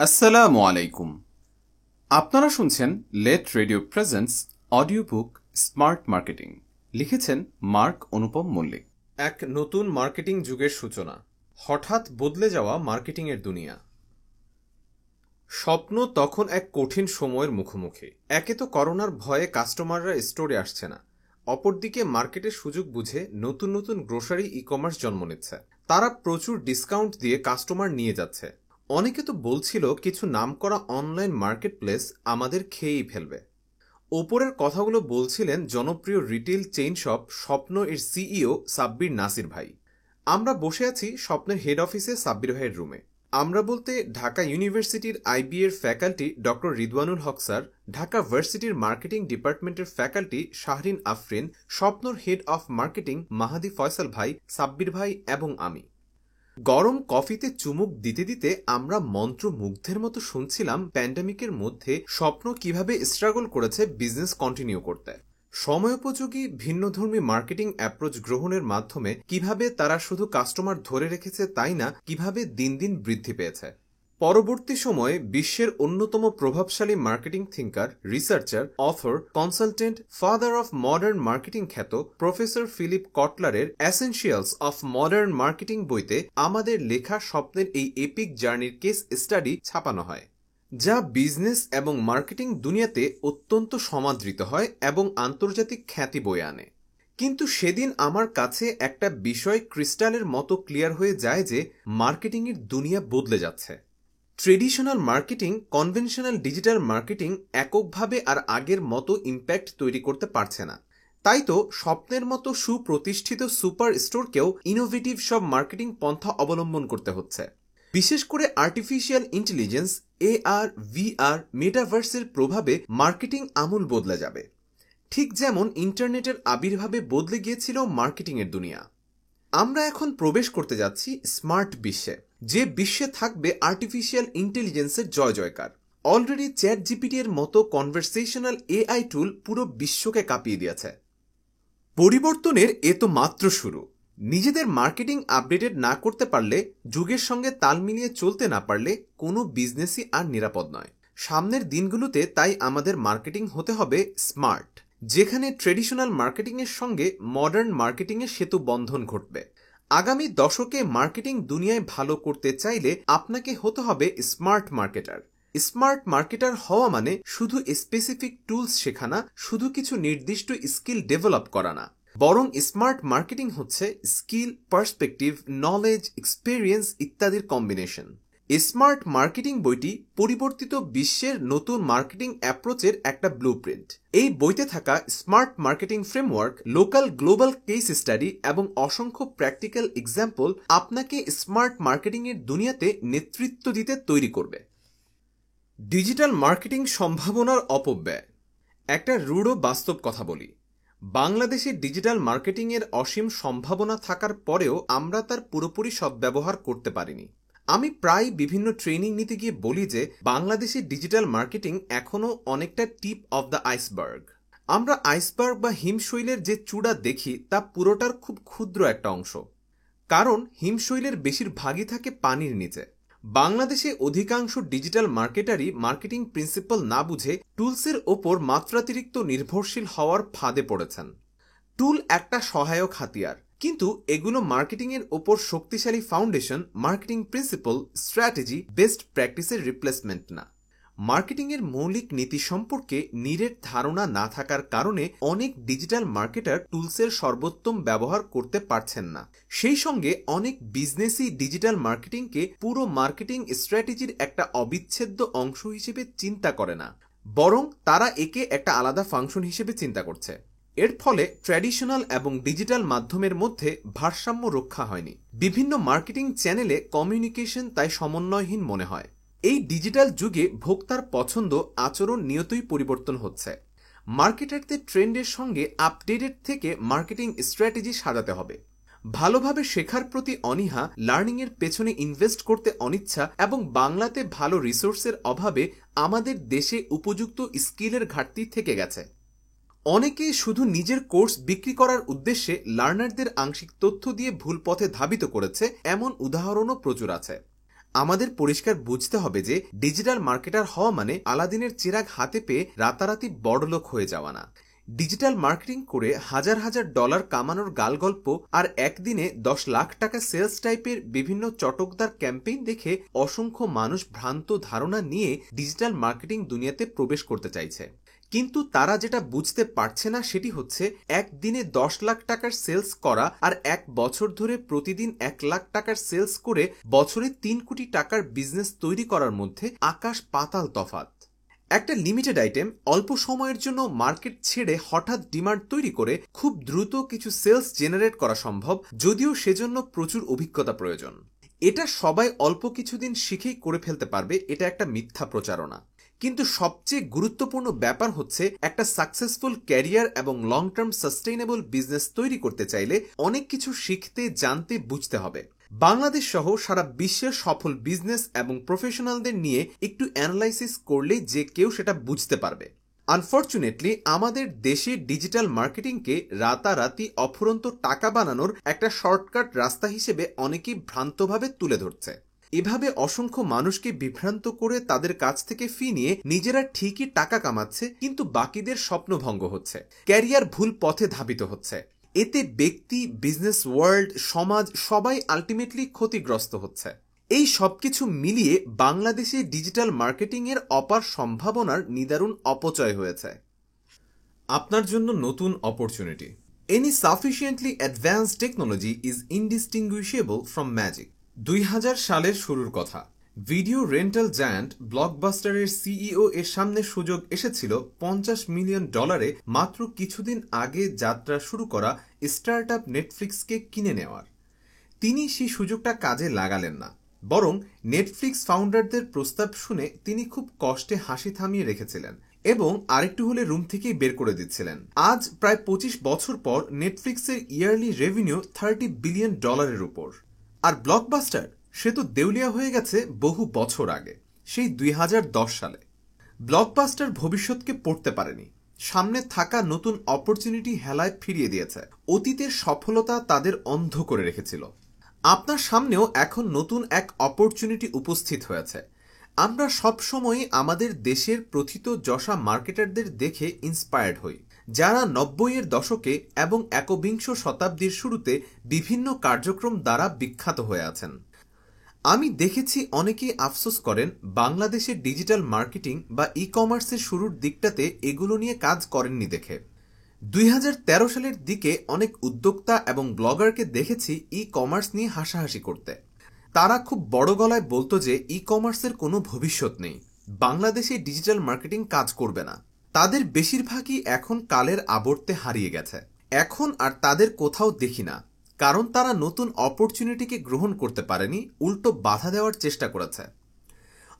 আসসালামু আলাইকুম। আপনারা শুনছেন late radio presents audio book smart marketing. লিখেছেন মার্ক অনুপম মল্লিক। এক নতুন মার্কেটিং যুগের সূচনা, হঠাৎ বদলে যাওয়া মার্কেটিংয়ের দুনিয়া। স্বপ্ন তখন এক কঠিন সময়ের মুখোমুখি। একে তো করোনার ভয়ে কাস্টমাররা স্টোরে আসছে না, অপরদিকে মার্কেটের সুযোগ বুঝে নতুন নতুন গ্রোসারি ই কমার্স জন্ম নিচ্ছে। তারা প্রচুর ডিসকাউন্ট দিয়ে কাস্টমার নিয়ে যাচ্ছে। অনেকে তো বলছিল কিছু নামকরা অনলাইন মার্কেট প্লেস আমাদের খেয়েই ফেলবে। ওপরের কথাগুলো বলছিলেন জনপ্রিয় রিটেল চেইন শপ স্বপ্ন এর সিইও সাব্বির নাসির ভাই। আমরা বসে আছি স্বপ্নের হেড অফিসে সাব্বির ভাইয়ের রুমে। আমরা বলতে ঢাকা ইউনিভার্সিটির আইবি এর faculty doctor Ridwanul Haque sir, Dhaka ভার্সিটির মার্কেটিং ডিপার্টমেন্টের ফ্যাকাল্টি শাহরিন আফরিন, স্বপ্নর head of marketing Mahadi Faisal ভাই, সাব্বির ভাই এবং আমি। গরম কফিতে চুমুক দিতে দিতে আমরা মন্ত্রমুগ্ধের মতো শুনছিলাম প্যান্ডেমিকের মধ্যে স্বপ্ন কিভাবে স্ট্রাগল করেছে বিজনেস কন্টিনিউ করতে। সময়োপযোগী ভিন্নধর্মী মার্কেটিং অ্যাপ্রোচ গ্রহণের মাধ্যমে কিভাবে তারা শুধু কাস্টমার ধরে রেখেছে তাই না, কিভাবে দিন দিন বৃদ্ধি পেয়েছে। পরবর্তী সময়ে বিশ্বের অন্যতম প্রভাবশালী marketing thinker, researcher, author, consultant, father of modern marketing খ্যাত প্রফেসর ফিলিপ কটলারের এসেনশিয়ালস অফ মডার্ন মার্কেটিং বইতে আমাদের লেখা স্বপ্নের এই এপিক জার্নির কেস স্টাডি ছাপানো হয়, যা বিজনেস এবং মার্কেটিং দুনিয়াতে অত্যন্ত সমাদৃত হয় এবং আন্তর্জাতিক খ্যাতি বয়ে আনে। কিন্তু সেদিন আমার কাছে একটা বিষয় ক্রিস্টালের মতো ক্লিয়ার হয়ে যায় যে মার্কেটিংয়ের দুনিয়া বদলে যাচ্ছে। Traditional marketing, conventional digital marketing এককভাবে আর আগের মতো ইম্প্যাক্ট তৈরি করতে পারছে না। তাই তো স্বপ্নের মতো সুপ্রতিষ্ঠিত সুপার স্টোরকেও ইনোভেটিভ সব মার্কেটিং পন্থা অবলম্বন করতে হচ্ছে। বিশেষ করে আর্টিফিশিয়াল ইন্টেলিজেন্স, এআর, ভিআর, মেটাভার্সের প্রভাবে মার্কেটিং আমূল বদলে যাবে, ঠিক যেমন ইন্টারনেটের আবির্ভাবে বদলে গিয়েছিল মার্কেটিংয়ের দুনিয়া। আমরা এখন প্রবেশ করতে যাচ্ছি স্মার্ট বিশ্বে, যে বিশ্বে থাকবে আর্টিফিশিয়াল ইন্টেলিজেন্সের জয় জয়কার। অলরেডি চ্যাট জিপিটি এর মতো কনভারসেশনাল এআই টুল পুরো বিশ্বকে কাঁপিয়ে দিয়েছে। পরিবর্তনের এ তো মাত্র শুরু। নিজেদের মার্কেটিং আপডেটেড না করতে পারলে, যুগের সঙ্গে তাল মিলিয়ে চলতে না পারলে কোনো বিজনেসই আর নিরাপদ নয়। সামনের দিনগুলোতে তাই আমাদের মার্কেটিং হতে হবে স্মার্ট, যেখানে ট্রেডিশনাল মার্কেটিংয়ের সঙ্গে মডার্ন মার্কেটিংয়ের সেতু বন্ধন ঘটবে। আগামী দশকে মার্কেটিং দুনিয়ায় ভালো করতে চাইলে আপনাকে হতে হবে স্মার্ট মার্কেটার। স্মার্ট মার্কেটার হওয়া মানে শুধু স্পেসিফিক টুলস শেখা না, শুধু কিছু নির্দিষ্ট স্কিল ডেভেলপ করা না, বরং স্মার্ট মার্কেটিং হচ্ছে স্কিল, পার্সপেক্টিভ, নলেজ, এক্সপেরিয়েন্স ইত্যাদির কম্বিনেশন। স্মার্ট মার্কেটিং বইটি পরিবর্তিত বিশ্বের নতুন মার্কেটিং অ্যাপ্রোচের একটা ব্লুপ্রিন্ট। এই বইতে থাকা smart marketing framework, local global case study এবং অসংখ্য প্র্যাকটিক্যাল এক্সাম্পল আপনাকে স্মার্ট মার্কেটিং এর দুনিয়াতে নেতৃত্ব দিতে তৈরি করবে। ডিজিটাল মার্কেটিং সম্ভাবনার অপব্যয়। একটা রূঢ় বাস্তব কথা বলি, বাংলাদেশে ডিজিটাল মার্কেটিং এর অসীম সম্ভাবনা থাকার পরেও আমরা তার পুরোপুরি সদ্ব্যবহার করতে পারিনি। আমি প্রায় বিভিন্ন ট্রেনিং নিতে গিয়ে বলি যে বাংলাদেশের ডিজিটাল মার্কেটিং এখনও অনেকটা টিপ অফ দ্য আইসবার্গ। আমরা আইসবার্গ বা হিমশৈলের যে চূড়া দেখি তা পুরোটার খুব ক্ষুদ্র একটা অংশ, কারণ হিমশৈলের বেশিরভাগই থাকে পানির নিচে। বাংলাদেশে অধিকাংশ ডিজিটাল মার্কেটারই মার্কেটিং প্রিন্সিপাল না বুঝে টুলসের ওপর মাত্রাতিরিক্ত নির্ভরশীল হওয়ার ফাঁদে পড়েছেন। টুল একটা সহায়ক হাতিয়ার, কিন্তু এগুলো মার্কেটিংয়ের ওপর শক্তিশালী foundation, marketing principal, strategy, best প্র্যাকটিসের রিপ্লেসমেন্ট না। মার্কেটিংয়ের মৌলিক নীতি সম্পর্কে নিরেট ধারণা না থাকার কারণে অনেক ডিজিটাল মার্কেটার টুলসের সর্বোত্তম ব্যবহার করতে পারছেন না। সেই সঙ্গে অনেক বিজনেসই ডিজিটাল মার্কেটিংকে পুরো মার্কেটিং স্ট্র্যাটেজির একটা অবিচ্ছেদ্য অংশ হিসেবে চিন্তা করে না, বরং তারা একে একটা আলাদা ফাংশন হিসেবে চিন্তা করছে। এর ফলে ট্র্যাডিশনাল এবং ডিজিটাল মাধ্যমের মধ্যে ভারসাম্য রক্ষা হয়নি। বিভিন্ন মার্কেটিং চ্যানেলে কমিউনিকেশন তাই সমন্বয়হীন মনে হয়। এই ডিজিটাল যুগে ভোক্তার পছন্দ, আচরণ নিয়তই পরিবর্তন হচ্ছে। মার্কেটারদের ট্রেন্ডের সঙ্গে আপডেটেড থেকে মার্কেটিং স্ট্র্যাটেজি সাজাতে হবে। ভালোভাবে শেখার প্রতি অনীহা, লার্নিংয়ের পেছনে ইনভেস্ট করতে অনিচ্ছা এবং বাংলাতে ভালো রিসোর্সের অভাবে আমাদের দেশে উপযুক্ত স্কিলের ঘাটতি থেকে গেছে। অনেকে শুধু নিজের কোর্স বিক্রি করার উদ্দেশ্যে লার্নারদের আংশিক তথ্য দিয়ে ভুল পথে ধাবিত করেছে, এমন উদাহরণও প্রচুর আছে। আমাদের পরিষ্কার বুঝতে হবে যে ডিজিটাল মার্কেটার হওয়া মানে আলাদিনের চিরাগ হাতে পেয়ে রাতারাতি বড়লোক হয়ে যাওয়া না। ডিজিটাল মার্কেটিং করে হাজার হাজার ডলার কামানোর গালগল্প আর একদিনে 10 লাখ টাকা সেলস টাইপের বিভিন্ন চটকদার ক্যাম্পেইন দেখে অসংখ্য মানুষ ভ্রান্ত ধারণা নিয়ে ডিজিটাল মার্কেটিং দুনিয়াতে প্রবেশ করতে চাইছে। কিন্তু তারা যেটা বুঝতে পারছে না সেটি হচ্ছে একদিনে 10 লাখ টাকার সেলস করা আর 1 বছর ধরে প্রতিদিন 1 লাখ টাকার সেলস করে বছরে 3 কোটি টাকার বিজনেস তৈরি করার মধ্যে আকাশ পাতাল তফাৎ। একটা লিমিটেড আইটেম অল্প সময়ের জন্য মার্কেট ছেড়ে হঠাৎ ডিমান্ড তৈরি করে খুব দ্রুত কিছু সেলস জেনারেট করা সম্ভব, যদিও সেজন্য প্রচুর অভিজ্ঞতা প্রয়োজন। এটা সবাই অল্প কিছুদিন শিখেই করে ফেলতে পারবে, এটা একটা মিথ্যা প্রচারণা। কিন্তু সবচেয়ে গুরুত্বপূর্ণ ব্যাপার হচ্ছে একটা সাকসেসফুল ক্যারিয়ার এবং লং টার্ম সাস্টেইনেবল বিজনেস তৈরি করতে চাইলে অনেক কিছু শিখতে, জানতে, বুঝতে হবে। বাংলাদেশ সহ সারা বিশ্বের সফল বিজনেস এবং প্রফেশনালদের নিয়ে একটু অ্যানালাইসিস করলেই যে কেউ সেটা বুঝতে পারবে। আনফর্চুনেটলি আমাদের দেশে ডিজিটাল মার্কেটিংকে রাতারাতি অফুরন্ত টাকা বানানোর একটা শর্টকাট রাস্তা হিসেবে অনেকেই ভ্রান্তভাবে তুলে ধরছে। এভাবে অসংখ্য মানুষকে বিভ্রান্ত করে তাদের কাছ থেকে ফি নিয়ে নিজেরা ঠিকই টাকা কামাচ্ছে, কিন্তু বাকিদের স্বপ্নভঙ্গ হচ্ছে, ক্যারিয়ার ভুল পথে ধাবিত হচ্ছে। এতে ব্যক্তি, বিজনেস ওয়ার্ল্ড, সমাজ সবাই আলটিমেটলি ক্ষতিগ্রস্ত হচ্ছে। এই সবকিছু মিলিয়ে বাংলাদেশে ডিজিটাল মার্কেটিং এর অপার সম্ভাবনার নিদারুণ অপচয় হয়েছে। আপনার জন্য নতুন opportunity. Any sufficiently advanced technology is indistinguishable from magic. 2000 সালের শুরুর কথা। ভিডিও রেন্টাল জায়ান্ট ব্লকবাস্টারের সিইও এর সামনে সুযোগ এসেছিল $50 মিলিয়ন মাত্র কিছুদিন আগে যাত্রা শুরু করা স্টার্টআপ নেটফ্লিক্সকে কিনে নেওয়ার। তিনি সেই সুযোগটা কাজে লাগালেন না, বরং নেটফ্লিক্স ফাউন্ডারদের প্রস্তাব শুনে তিনি খুব কষ্টে হাসি থামিয়ে রেখেছিলেন এবং আরেকটু হলে রুম থেকেই বের করে দিচ্ছিলেন। আজ প্রায় 25 বছর পর নেটফ্লিক্সের ইয়ারলি রেভিনিউ $30 বিলিয়ন উপর। আর ব্লকবাস্টার, সে তো দেউলিয়া হয়ে গেছে বহু বছর আগে, সেই 2010 সালে। ব্লকবাস্টার ভবিষ্যৎকে পড়তে পারেনি, সামনে থাকা নতুন অপরচুনিটি হেলায় ফিরিয়ে দিয়েছে। অতীতের সফলতা তাদের অন্ধ করে রেখেছিল। আপনার সামনেও এখন নতুন এক অপরচুনিটি উপস্থিত হয়েছে। আমরা সবসময়ই আমাদের দেশের প্রথিত যশা মার্কেটারদের দেখে ইন্সপায়ার্ড হই, যারা 90-এর দশকে এবং একবিংশ শতাব্দীর শুরুতে বিভিন্ন কার্যক্রম দ্বারা বিখ্যাত হয়ে আছেন। আমি দেখেছি অনেকেই আফসোস করেন বাংলাদেশের ডিজিটাল মার্কেটিং বা ই কমার্সের শুরুর দিকটাতে এগুলো নিয়ে কাজ করেননি দেখে। 2013 সালের দিকে অনেক উদ্যোক্তা এবং ব্লগারকে দেখেছি ই কমার্স নিয়ে হাসাহাসি করতে। তারা খুব বড় গলায় বলতো যে ই কমার্সের কোনো ভবিষ্যৎ নেই, বাংলাদেশে ডিজিটাল মার্কেটিং কাজ করবে না। তাদের বেশিরভাগই এখন কালের আবর্তে হারিয়ে গেছে। এখন আর তাদের কোথাও দেখি না, কারণ তারা নতুন অপরচুনিটিকে গ্রহণ করতে পারেনি, উল্টো বাধা দেওয়ার চেষ্টা করেছে।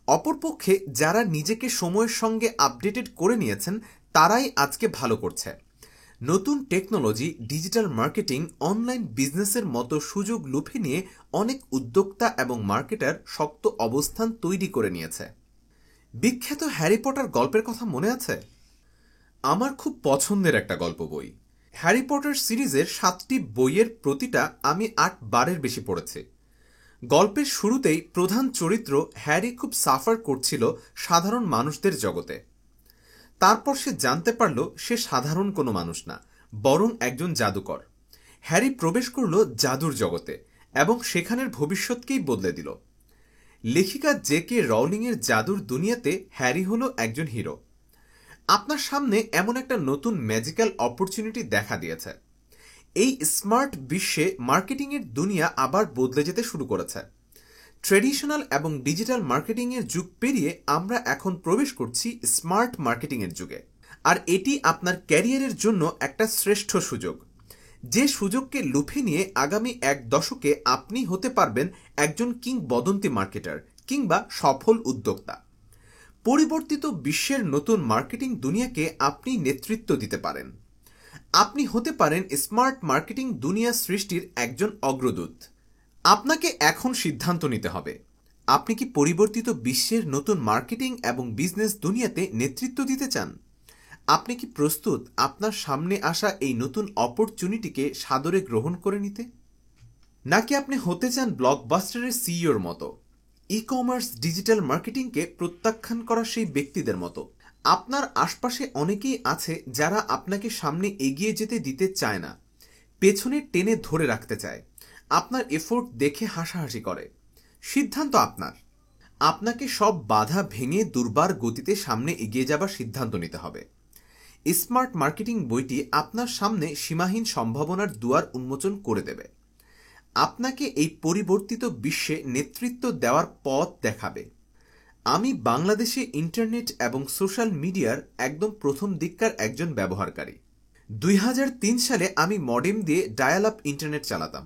অপরপক্ষে যারা নিজেকে সময়ের সঙ্গে আপডেটেড করে নিয়েছেন তারাই আজকে ভালো করছে। নতুন টেকনোলজি, ডিজিটাল মার্কেটিং, অনলাইন বিজনেসের মতো সুযোগ লুফে নিয়ে অনেক উদ্যোক্তা এবং মার্কেটার শক্ত অবস্থান তৈরি করে নিয়েছে। বিখ্যাত হ্যারি পটার গল্পের কথা মনে আছে? আমার খুব পছন্দের একটা গল্প বই। হ্যারি পটার সিরিজের 7টি বইয়ের প্রতিটা আমি 8 বারের বেশি পড়েছি। গল্পের শুরুতেই প্রধান চরিত্র হ্যারি খুব সাফার করছিল সাধারণ মানুষদের জগতে। তারপর সে জানতে পারল সে সাধারণ কোনো মানুষ না, বরং একজন জাদুকর। হ্যারি প্রবেশ করল জাদুর জগতে এবং সেখানের ভবিষ্যৎকেই বদলে দিল। লেখিকা জে.কে. রাউলিংয়ের জাদুর দুনিয়াতে হ্যারি হলো একজন হিরো। আপনার সামনে এমন একটা নতুন ম্যাজিক্যাল অপরচুনিটি দেখা দিয়েছে। এই স্মার্ট বিশ্বে মার্কেটিংয়ের দুনিয়া আবার বদলে যেতে শুরু করেছে। ট্রেডিশনাল এবং ডিজিটাল মার্কেটিংয়ের যুগ পেরিয়ে আমরা এখন প্রবেশ করছি স্মার্ট মার্কেটিংয়ের যুগে। আর এটি আপনার ক্যারিয়ারের জন্য একটা শ্রেষ্ঠ সুযোগ, যে সুযোগকে লুফে নিয়ে আগামী 1 দশকে আপনি হতে পারবেন একজন কিংবদন্তি মার্কেটার কিংবা সফল উদ্যোক্তা। পরিবর্তিত বিশ্বের নতুন মার্কেটিং দুনিয়াকে আপনি নেতৃত্ব দিতে পারেন। আপনি হতে পারেন স্মার্ট মার্কেটিং দুনিয়া সৃষ্টির একজন অগ্রদূত। আপনাকে এখন সিদ্ধান্ত নিতে হবে, আপনি কি পরিবর্তিত বিশ্বের নতুন মার্কেটিং এবং বিজনেস দুনিয়াতে নেতৃত্ব দিতে চান? আপনি কি প্রস্তুত আপনার সামনে আসা এই নতুন অপরচুনিটিকে সাদরে গ্রহণ করে নিতে? নাকি আপনি হতে চান ব্লকবাস্টারের সিইওর মতো, ই কমার্স ডিজিটাল মার্কেটিংকে প্রত্যাখ্যান করা সেই ব্যক্তিদের মতো। আপনার আশপাশে অনেকেই আছে যারা আপনাকে সামনে এগিয়ে যেতে দিতে চায় না, পেছনে টেনে ধরে রাখতে চায়, আপনার এফোর্ট দেখে হাসাহাসি করে। সিদ্ধান্ত আপনার। আপনাকে সব বাধা ভেঙে দুর্বার গতিতে সামনে এগিয়ে যাবার সিদ্ধান্ত নিতে হবে। স্মার্ট মার্কেটিং বইটি আপনার সামনে সীমাহীন সম্ভাবনার দুয়ার উন্মোচন করে দেবে। আপনাকে এই পরিবর্তিত বিশ্বে নেতৃত্ব দেওয়ার পথ দেখাবে। আমি বাংলাদেশে ইন্টারনেট এবং সোশ্যাল মিডিয়ার একদম প্রথম দিককার একজন ব্যবহারকারী। 2003 সালে আমি মডেম দিয়ে ডায়াল আপ ইন্টারনেট চালাতাম।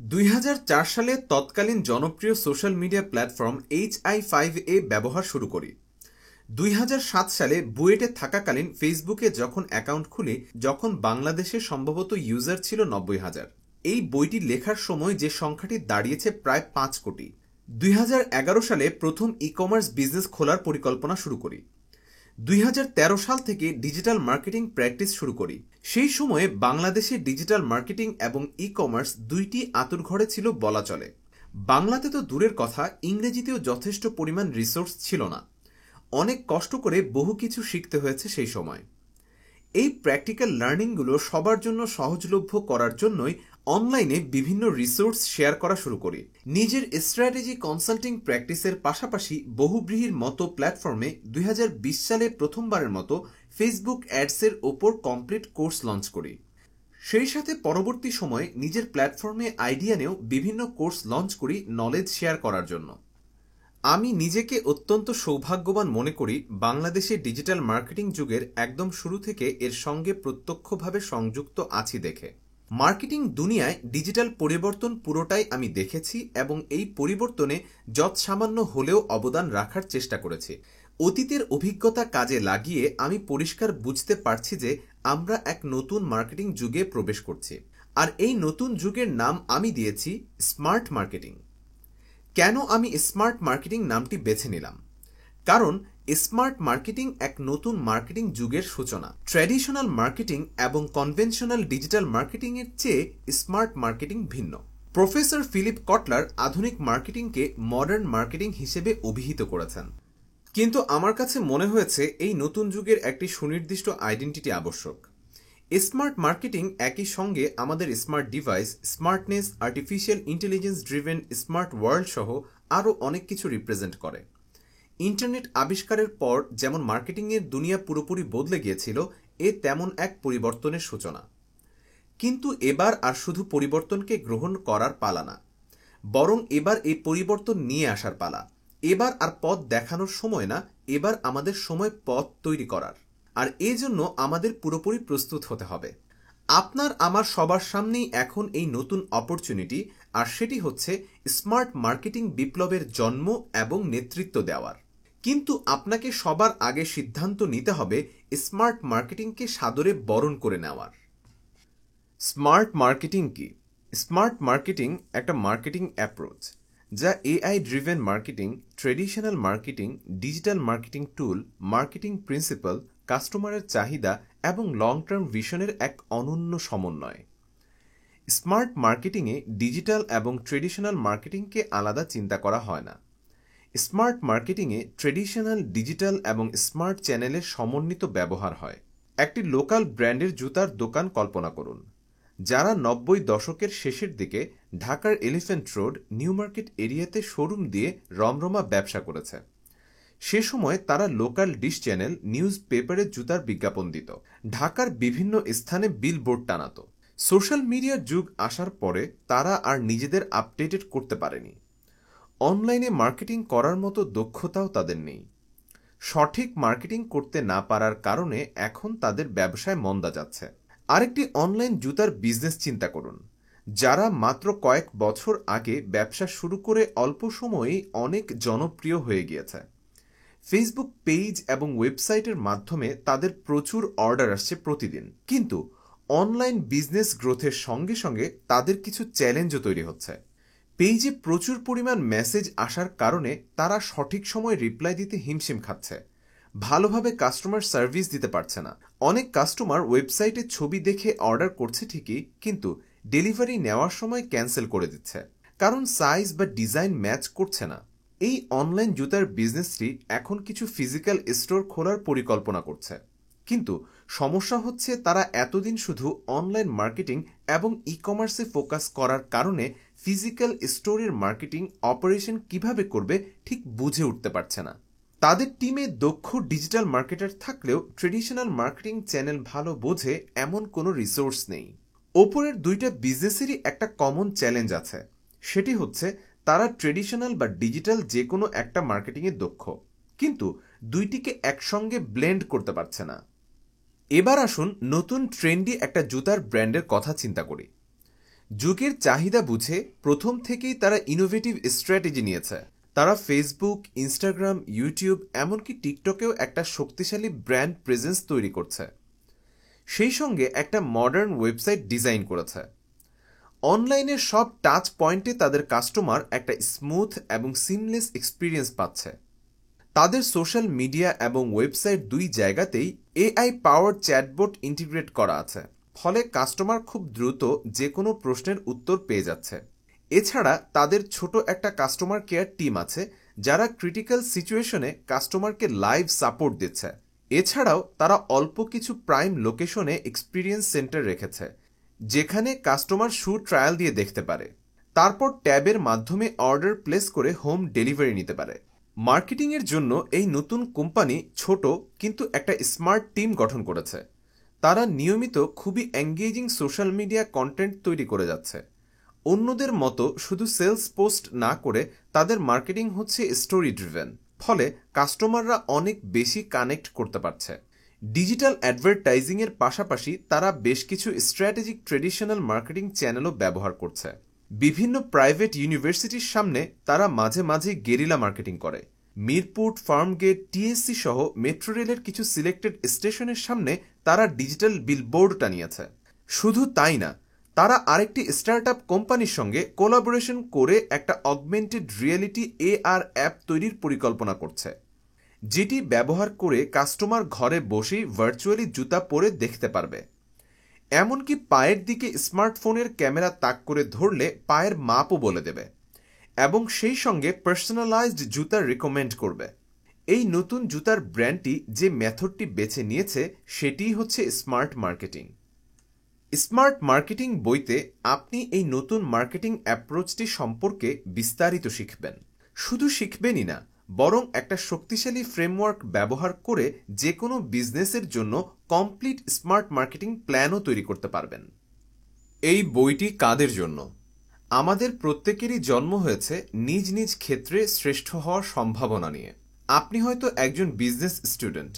2004 সালে তৎকালীন জনপ্রিয় সোশ্যাল মিডিয়া প্ল্যাটফর্ম HI5A ব্যবহার শুরু করি। 2007 সালে বুয়েটে থাকাকালীন ফেসবুকে যখন অ্যাকাউন্ট খুলি, যখন বাংলাদেশে সম্ভবত ইউজার ছিল 90,000। এই বইটি লেখার সময় যে সংখ্যাটি দাঁড়িয়েছে প্রায় 5 কোটি। 2011 সালে প্রথম ই কমার্স বিজনেস খোলার পরিকল্পনা শুরু করি। 2013 সাল থেকে ডিজিটাল মার্কেটিং প্র্যাকটিস শুরু করি। সেই সময়ে বাংলাদেশে ডিজিটাল মার্কেটিং এবং ই কমার্স দুইটি আঁতুড়ঘরে ছিল বলা চলে। বাংলাতে তো দূরের কথা, ইংরেজিতেও যথেষ্ট পরিমাণ রিসোর্স ছিল না। অনেক কষ্ট করে বহু কিছু শিখতে হয়েছে সেই সময়। এই প্র্যাকটিক্যাল লার্নিংগুলো সবার জন্য সহজলভ্য করার জন্যই অনলাইনে বিভিন্ন রিসোর্স শেয়ার করা শুরু করি। নিজের স্ট্র্যাটেজি কনসাল্টিং প্র্যাকটিসের পাশাপাশি বহুব্রীহির মতো প্ল্যাটফর্মে 2020 সালে প্রথমবারের মতো ফেসবুক অ্যাডসের ওপর কমপ্লিট কোর্স লঞ্চ করি। সেই সাথে পরবর্তী সময়ে নিজের প্ল্যাটফর্মে আইডিয়ানেও বিভিন্ন কোর্স লঞ্চ করি নলেজ শেয়ার করার জন্য। আমি নিজেকে অত্যন্ত সৌভাগ্যবান মনে করি বাংলাদেশে ডিজিটাল মার্কেটিং যুগের একদম শুরু থেকে এর সঙ্গে প্রত্যক্ষভাবে সংযুক্ত আছি দেখে। মার্কেটিং দুনিয়ায় ডিজিটাল পরিবর্তন পুরোটাই আমি দেখেছি এবং এই পরিবর্তনে যৎসামান্য হলেও অবদান রাখার চেষ্টা করেছি। অতীতের অভিজ্ঞতা কাজে লাগিয়ে আমি পরিষ্কার বুঝতে পারছি যে আমরা এক নতুন মার্কেটিং যুগে প্রবেশ করছি, আর এই নতুন যুগের নাম আমি দিয়েছি স্মার্ট মার্কেটিং। কেন আমি স্মার্ট মার্কেটিং নামটি বেছে নিলাম? কারণ স্মার্ট মার্কেটিং এক নতুন মার্কেটিং যুগের সূচনা। ট্র্যাডিশনাল মার্কেটিং এবং কনভেনশনাল ডিজিটাল মার্কেটিং এর চেয়ে স্মার্ট মার্কেটিং ভিন্ন। প্রফেসর ফিলিপ কটলার আধুনিক মার্কেটিংকে মডার্ন মার্কেটিং হিসেবে অভিহিত করেছেন। কিন্তু আমার কাছে মনে হয়েছে এই নতুন যুগের একটি সুনির্দিষ্ট আইডেন্টিটি আবশ্যক। স্মার্ট মার্কেটিং একই সঙ্গে আমাদের smart device, smartness, artificial intelligence driven smart world সহ আরও অনেক কিছু রিপ্রেজেন্ট করে। ইন্টারনেট আবিষ্কারের পর যেমন মার্কেটিংয়ের দুনিয়া পুরোপুরি বদলে গিয়েছিল, এ তেমন এক পরিবর্তনের সূচনা। কিন্তু এবার আর শুধু পরিবর্তনকে গ্রহণ করার পালা না, বরং এবার এই পরিবর্তন নিয়ে আসার পালা। এবার আর পথ দেখানোর সময় না, এবার আমাদের সময় পথ তৈরি করার। আর এজন্য আমাদের পুরোপুরি প্রস্তুত হতে হবে। আপনার আমার সবার সামনেই এখন এই নতুন অপরচুনিটি, আর সেটি হচ্ছে স্মার্ট মার্কেটিং বিপ্লবের জন্ম এবং নেতৃত্ব দেওয়ার। কিন্তু আপনাকে সবার আগে সিদ্ধান্ত নিতে হবে স্মার্ট মার্কেটিংকে সাদরে বরণ করে নেওয়ার। স্মার্ট মার্কেটিং কি? স্মার্ট মার্কেটিং একটা মার্কেটিং অ্যাপ্রোচ যা AI driven marketing, traditional marketing, digital marketing টুল, মার্কেটিং প্রিন্সিপাল, কাস্টমারের চাহিদা এবং লং টার্ম ভিশনের এক অনন্য সমন্বয়। স্মার্ট মার্কেটিংয়ে ডিজিটাল এবং ট্রেডিশনাল মার্কেটিংকে আলাদা চিন্তা করা হয় না। স্মার্ট মার্কেটিংয়ে ট্রেডিশনাল, ডিজিটাল এবং স্মার্ট চ্যানেলের সমন্বিত ব্যবহার হয়। একটি লোকাল ব্র্যান্ডের জুতার দোকান কল্পনা করুন, যারা 90 দশকের শেষের দিকে ঢাকার এলিফ্যান্ট রোড, নিউ মার্কেট এরিয়াতে শোরুম দিয়ে রমরমা ব্যবসা করেছে। সে সময় তারা লোকাল ডিশ চ্যানেল, নিউজ পেপারে জুতার বিজ্ঞাপন দিত, ঢাকার বিভিন্ন স্থানে বিলবোর্ড টানাত। সোশ্যাল মিডিয়ার যুগ আসার পরে তারা আর নিজেদের আপডেটেড করতে পারেনি। অনলাইনে মার্কেটিং করার মতো দক্ষতাও তাদের নেই। সঠিক মার্কেটিং করতে না পারার কারণে এখন তাদের ব্যবসায় মন্দা যাচ্ছে। আরেকটি অনলাইন জুতার বিজনেস চিন্তা করুন, যারা মাত্র কয়েক বছর আগে ব্যবসা শুরু করে অল্প সময়েই অনেক জনপ্রিয় হয়ে গিয়েছে। ফেসবুক পেজ এবং ওয়েবসাইটের মাধ্যমে তাদের প্রচুর অর্ডার আসছে প্রতিদিন। কিন্তু অনলাইন বিজনেস গ্রোথের সঙ্গে সঙ্গে তাদের কিছু চ্যালেঞ্জও তৈরি হচ্ছে। পেজে প্রচুর পরিমাণ মেসেজ আসার কারণে তারা সঠিক সময় রিপ্লাই দিতে হিমশিম খাচ্ছে, ভালোভাবে কাস্টমার সার্ভিস দিতে পারছে না। অনেক কাস্টমার ওয়েবসাইটে ছবি দেখে অর্ডার করছে ঠিকই, কিন্তু ডেলিভারি নেওয়ার সময় ক্যান্সেল করে দিচ্ছে, কারণ সাইজ বা ডিজাইন ম্যাচ করছে না। এই অনলাইন জুতার বিজনেসটি এখন কিছু ফিজিক্যাল স্টোর খোলার পরিকল্পনা করছে, কিন্তু সমস্যা হচ্ছে তারা এতদিন শুধু অনলাইন মার্কেটিং এবং ই কমার্সে ফোকাস করার কারণে ফিজিক্যাল স্টোরের মার্কেটিং অপারেশন কিভাবে করবে ঠিক বুঝে উঠতে পারছে না। তাদের টিমে দক্ষ ডিজিটাল মার্কেটার থাকলেও ট্রেডিশনাল মার্কেটিং চ্যানেল ভালো বোঝে এমন কোনো রিসোর্স নেই। ওপরের দুইটা বিজনেসেরই একটা কমন চ্যালেঞ্জ আছে, সেটি হচ্ছে তারা ট্রেডিশনাল বা ডিজিটাল যে কোনো একটা মার্কেটিংয়ে দক্ষ, কিন্তু দুইটিকে একসঙ্গে ব্লেন্ড করতে পারছে না। এবার আসুন নতুন ট্রেন্ডি একটা জুতার ব্র্যান্ডের কথা চিন্তা করি। যুগের চাহিদা বুঝে প্রথম থেকেই তারা ইনোভেটিভ স্ট্র্যাটেজি নিয়েছে। তারা ফেসবুক, ইনস্টাগ্রাম, ইউটিউব, এমনকি টিকটকেও একটা শক্তিশালী ব্র্যান্ড প্রেজেন্স তৈরি করছে। সেই সঙ্গে একটা মডার্ন ওয়েবসাইট ডিজাইন করেছে। অনলাইনের সব টাচ পয়েন্টে তাদের কাস্টমার একটা স্মুথ এবং সিমলেস এক্সপিরিয়েন্স পাচ্ছে। তাদের সোশ্যাল মিডিয়া এবং ওয়েবসাইট দুই জায়গাতেই এআই পাওয়ার্ড চ্যাটবট ইন্টিগ্রেট করা আছে, ফলে কাস্টমার খুব দ্রুত যে কোনো প্রশ্নের উত্তর পেয়ে যাচ্ছে। এছাড়া তাদের ছোট একটা কাস্টমার কেয়ার টিম আছে, যারা ক্রিটিক্যাল সিচুয়েশনে কাস্টমারকে লাইভ সাপোর্ট দিচ্ছে। এছাড়াও তারা অল্প কিছু প্রাইম লোকেশনে এক্সপিরিয়েন্স সেন্টার রেখেছে, যেখানে কাস্টমার শু ট্রায়াল দিয়ে দেখতে পারে, তারপর ট্যাবের মাধ্যমে অর্ডার প্লেস করে হোম ডেলিভারি নিতে পারে। মার্কেটিংয়ের জন্য এই নতুন কোম্পানি ছোট কিন্তু একটা স্মার্ট টিম গঠন করেছে। তারা নিয়মিত খুবই এঙ্গেজিং সোশ্যাল মিডিয়া কন্টেন্ট তৈরি করে যাচ্ছে। অন্যদের মতো শুধু সেলস পোস্ট না করে তাদের মার্কেটিং হচ্ছে স্টোরি ড্রিভেন, ফলে কাস্টমাররা অনেক বেশি কানেক্ট করতে পারছে। ডিজিটাল অ্যাডভার্টাইজিংয়ের পাশাপাশি তারা বেশ কিছু স্ট্র্যাটেজিক ট্রেডিশনাল মার্কেটিং চ্যানেলও ব্যবহার করছে। বিভিন্ন প্রাইভেট ইউনিভার্সিটির সামনে তারা মাঝে মাঝে গেরিলা মার্কেটিং করে। মিরপুর, ফার্মগেট, টিএসসি সহ মেট্রো রেলের কিছু সিলেক্টেড স্টেশনের সামনে তারা ডিজিটাল বিলবোর্ড টানিয়েছে। শুধু তাই না, তারা আরেকটি স্টার্টআপ কোম্পানির সঙ্গে কোলাবোরেশন করে একটা অগমেন্টেড রিয়েলিটি এআর অ্যাপ তৈরির পরিকল্পনা করছে, যেটি ব্যবহার করে কাস্টমার ঘরে বসেই ভার্চুয়ালি জুতা পরে দেখতে পারবে। এমনকি পায়ের দিকে স্মার্টফোনের ক্যামেরা তাক করে ধরলে পায়ের মাপও বলে দেবে এবং সেই সঙ্গে পার্সোনালাইজড জুতা রিকমেন্ড করবে। এই নতুন জুতার ব্র্যান্ডটি যে মেথডটি বেছে নিয়েছে সেটিই হচ্ছে স্মার্ট মার্কেটিং। স্মার্ট মার্কেটিং বইতে আপনি এই নতুন মার্কেটিং অ্যাপ্রোচটি সম্পর্কে বিস্তারিত শিখবেন। শুধু শিখবেনই না, বরং একটা শক্তিশালী ফ্রেমওয়ার্ক ব্যবহার করে যে কোনো বিজনেসের জন্য কমপ্লিট স্মার্ট মার্কেটিং প্ল্যানও তৈরি করতে পারবেন। এই বইটি কাদের জন্য? আমাদের প্রত্যেকেরই জন্ম হয়েছে নিজ নিজ ক্ষেত্রে শ্রেষ্ঠ হওয়ার সম্ভাবনা নিয়ে। আপনি হয়তো একজন বিজনেস স্টুডেন্ট,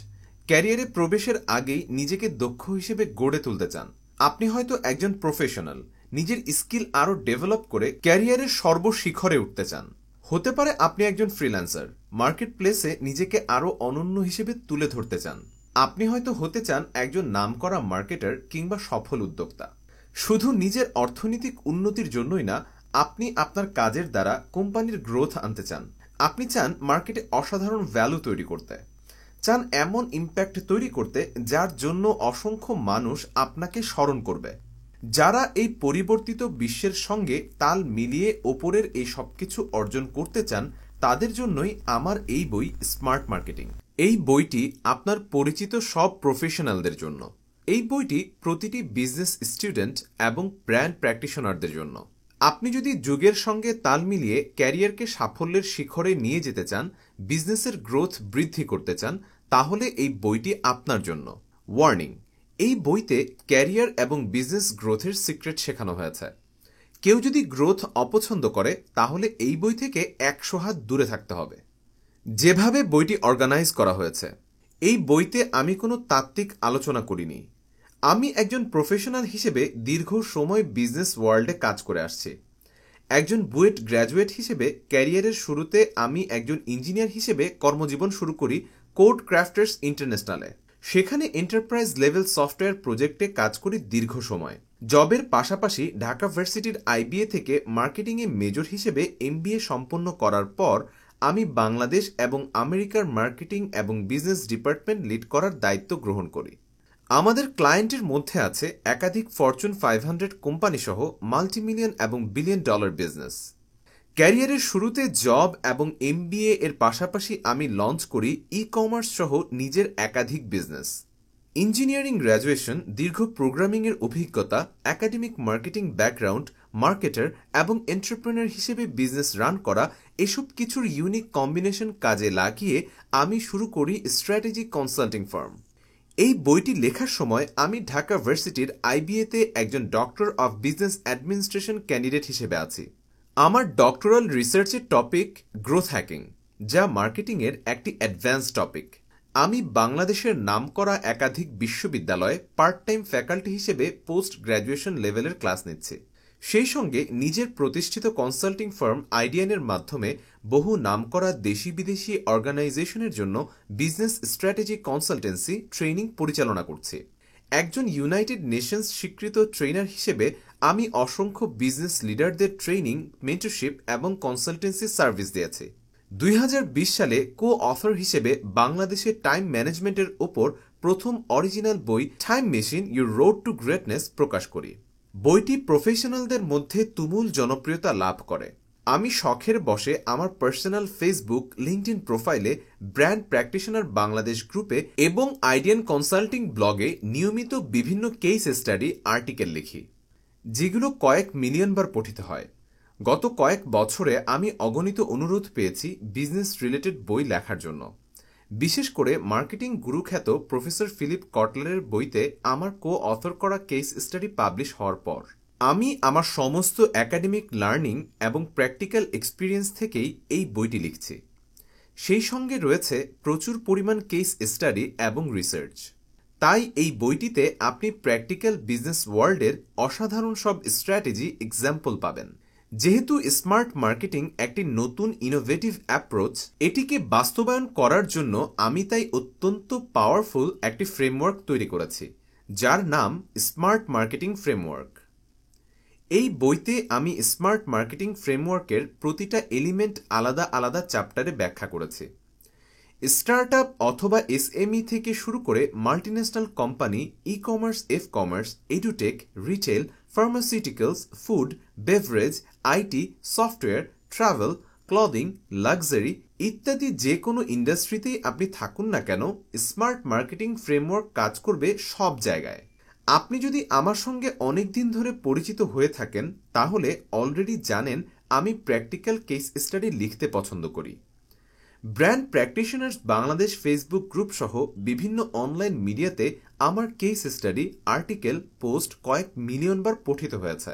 ক্যারিয়ারে প্রবেশের আগেই নিজেকে দক্ষ হিসেবে গড়ে তুলতে চান। আপনি হয়তো একজন প্রফেশনাল, নিজের স্কিল আরও ডেভেলপ করে ক্যারিয়ারের সর্বশিখরে উঠতে চান। হতে পারে আপনি একজন ফ্রিল্যান্সার, মার্কেট প্লেসে নিজেকে আরও অনন্য হিসেবে তুলে ধরতে চান। আপনি হয়তো হতে চান একজন নামকরা মার্কেটার কিংবা সফল উদ্যোক্তা। শুধু নিজের অর্থনৈতিক উন্নতির জন্যই না, আপনি আপনার কাজের দ্বারা কোম্পানির গ্রোথ আনতে চান। আপনি চান মার্কেটে অসাধারণ ভ্যালু তৈরি করতে, চান এমন ইম্প্যাক্ট তৈরি করতে যার জন্য অসংখ্য মানুষ আপনাকে স্মরণ করবে। যারা এই পরিবর্তিত বিশ্বের সঙ্গে তাল মিলিয়ে ওপরের এই সবকিছু অর্জন করতে চান, তাদের জন্যই আমার এই বই স্মার্ট মার্কেটিং। এই বইটি আপনার পরিচিত সব প্রফেশনালদের জন্য। এই বইটি প্রতিটি বিজনেস স্টুডেন্ট এবং ব্র্যান্ড প্র্যাকটিশনারদের জন্য। আপনি যদি যুগের সঙ্গে তাল মিলিয়ে ক্যারিয়ারকে সাফল্যের শিখরে নিয়ে যেতে চান, বিজনেসের গ্রোথ বৃদ্ধি করতে চান, তাহলে এই বইটি আপনার জন্য। ওয়ার্নিং: এই বইতে ক্যারিয়ার এবং বিজনেস গ্রোথের সিক্রেট শেখানো হয়েছে। কেউ যদি গ্রোথ অপছন্দ করে, তাহলে এই বই থেকে 100 হাত দূরে থাকতে হবে। যেভাবে বইটি অর্গানাইজ করা হয়েছে, এই বইতে আমি কোনো তাত্ত্বিক আলোচনা করিনি। আমি একজন প্রফেশনাল হিসেবে দীর্ঘ সময় বিজনেস ওয়ার্ল্ডে কাজ করে আসছি। একজন বুয়েট গ্র্যাজুয়েট হিসেবে ক্যারিয়ারের শুরুতে আমি একজন ইঞ্জিনিয়ার হিসেবে কর্মজীবন শুরু করি কোড ক্রাফটার্স ইন্টারন্যাশনালে। সেখানে এন্টারপ্রাইজ লেভেল সফটওয়্যার প্রজেক্টে কাজ করি দীর্ঘ সময়। জবের পাশাপাশি ঢাকা ভার্সিটির আইবিএ থেকে মার্কেটিংয়ে মেজর হিসেবে এমবিএ সম্পন্ন করার পর আমি বাংলাদেশ এবং আমেরিকার মার্কেটিং এবং বিজনেস ডিপার্টমেন্ট লিড করার দায়িত্ব গ্রহণ করি। আমাদের ক্লায়েন্টের মধ্যে আছে একাধিক ফরচুন 500 কোম্পানি সহ মাল্টিমিলিয়ন এবং বিলিয়ন ডলার বিজনেস। ক্যারিয়ারের শুরুতে জব এবং এমবিএ এর পাশাপাশি আমি লঞ্চ করি ই কমার্স সহ নিজের একাধিক বিজনেস। ইঞ্জিনিয়ারিং গ্র্যাজুয়েশন, দীর্ঘ প্রোগ্রামিংয়ের অভিজ্ঞতা, একাডেমিক মার্কেটিং ব্যাকগ্রাউন্ড, মার্কেটার এবং এন্টারপ্রেনার হিসেবে বিজনেস রান করা, এসব কিছুর ইউনিক কম্বিনেশন কাজে লাগিয়ে আমি শুরু করি স্ট্র্যাটেজি কনসাল্টিং ফার্ম। এই বইটি লেখার সময় আমি ঢাকা ভার্সিটির আইবিএতে একজন doctor of business administration candidate হিসেবে আছি। আমার ডক্টরাল রিসার্চের টপিক গ্রোথ হ্যাকিং, যা মার্কেটিংয়ের একটি অ্যাডভান্স টপিক। আমি বাংলাদেশের নামকরা একাধিক বিশ্ববিদ্যালয়ে পার্ট টাইম ফ্যাকাল্টি হিসেবে পোস্ট গ্র্যাজুয়েশন লেভেলের ক্লাস নিচ্ছি। সেই সঙ্গে নিজের প্রতিষ্ঠিত কনসাল্টিং ফার্ম আইডিয়ানের মাধ্যমে বহু নামকরা দেশি বিদেশি অর্গানাইজেশনের জন্য বিজনেস স্ট্র্যাটেজি কনসালটেন্সি ট্রেনিং পরিচালনা করছি। একজন ইউনাইটেড নেশনস স্বীকৃত ট্রেনার হিসেবে আমি অসংখ্য বিজনেস লিডারদের ট্রেনিং, মেন্টরশিপ এবং কনসালটেন্সি সার্ভিস দিয়েছি। 2020 সালে কো অথর হিসেবে বাংলাদেশের টাইম ম্যানেজমেন্টের ওপর প্রথম অরিজিনাল বই time machine your road to greatness প্রকাশ করি। বইটি প্রফেশনালদের মধ্যে তুমুল জনপ্রিয়তা লাভ করে। আমি শখের বশে আমার পার্সোনাল ফেসবুক, লিঙ্কডইন প্রোফাইলে ব্র্যান্ড প্র্যাকটিশনার বাংলাদেশ গ্রুপে এবং আইডিয়ান কনসাল্টিং ব্লগে নিয়মিত বিভিন্ন কেস স্টাডি আর্টিকেল লিখি, যেগুলো কয়েক মিলিয়ন বার পঠিত হয়। গত কয়েক বছরে আমি অগণিত অনুরোধ পেয়েছি বিজনেস রিলেটেড বই লেখার জন্য, বিশেষ করে মার্কেটিং গুরুখ্যাত প্রফেসর ফিলিপ কটলারের বইতে আমার কো অথর করা কেস স্টাডি পাবলিশ হওয়ার পর। আমি আমার সমস্ত একাডেমিক লার্নিং এবং প্র্যাকটিক্যাল এক্সপিরিয়েন্স থেকেই এই বইটি লিখছি। সেই সঙ্গে রয়েছে প্রচুর পরিমাণ কেস স্টাডি এবং রিসার্চ। তাই এই বইটিতে আপনি প্র্যাকটিক্যাল বিজনেস ওয়ার্ল্ডের অসাধারণ সব স্ট্র্যাটেজি এক্সাম্পল পাবেন। যেহেতু স্মার্ট মার্কেটিং একটি নতুন ইনোভেটিভ অ্যাপ্রোচ, এটিকে বাস্তবায়ন করার জন্য আমি তাই অত্যন্ত পাওয়ারফুল একটি ফ্রেমওয়ার্ক তৈরি করেছি, যার নাম স্মার্ট মার্কেটিং ফ্রেমওয়ার্ক। এই বইতে আমি স্মার্ট মার্কেটিং ফ্রেমওয়ার্কের প্রতিটা এলিমেন্ট আলাদা আলাদা চ্যাপ্টারে ব্যাখ্যা করেছি। স্টার্টআপ অথবা এসএমই থেকে শুরু করে multinational company, e commerce, F commerce, edtech, retail, pharmaceuticals, food, beverage, IT, software, travel, clothing, luxury ইত্যাদি যে কোনো ইন্ডাস্ট্রিতেই আপনি থাকুন না কেন, স্মার্ট মার্কেটিং ফ্রেমওয়ার্ক কাজ করবে সব জায়গায়। আপনি যদি আমার সঙ্গে অনেক দিন ধরে পরিচিত হয়ে থাকেন, তাহলে অলরেডি জানেন আমি প্র্যাকটিক্যাল কেস স্টাডি লিখতে পছন্দ করি। Brand practitioners Bangladesh Facebook group সহ বিভিন্ন অনলাইন মিডিয়াতে আমার কেস স্টাডি, আর্টিকেল, পোস্ট কয়েক মিলিয়ন বার পঠিত হয়েছে।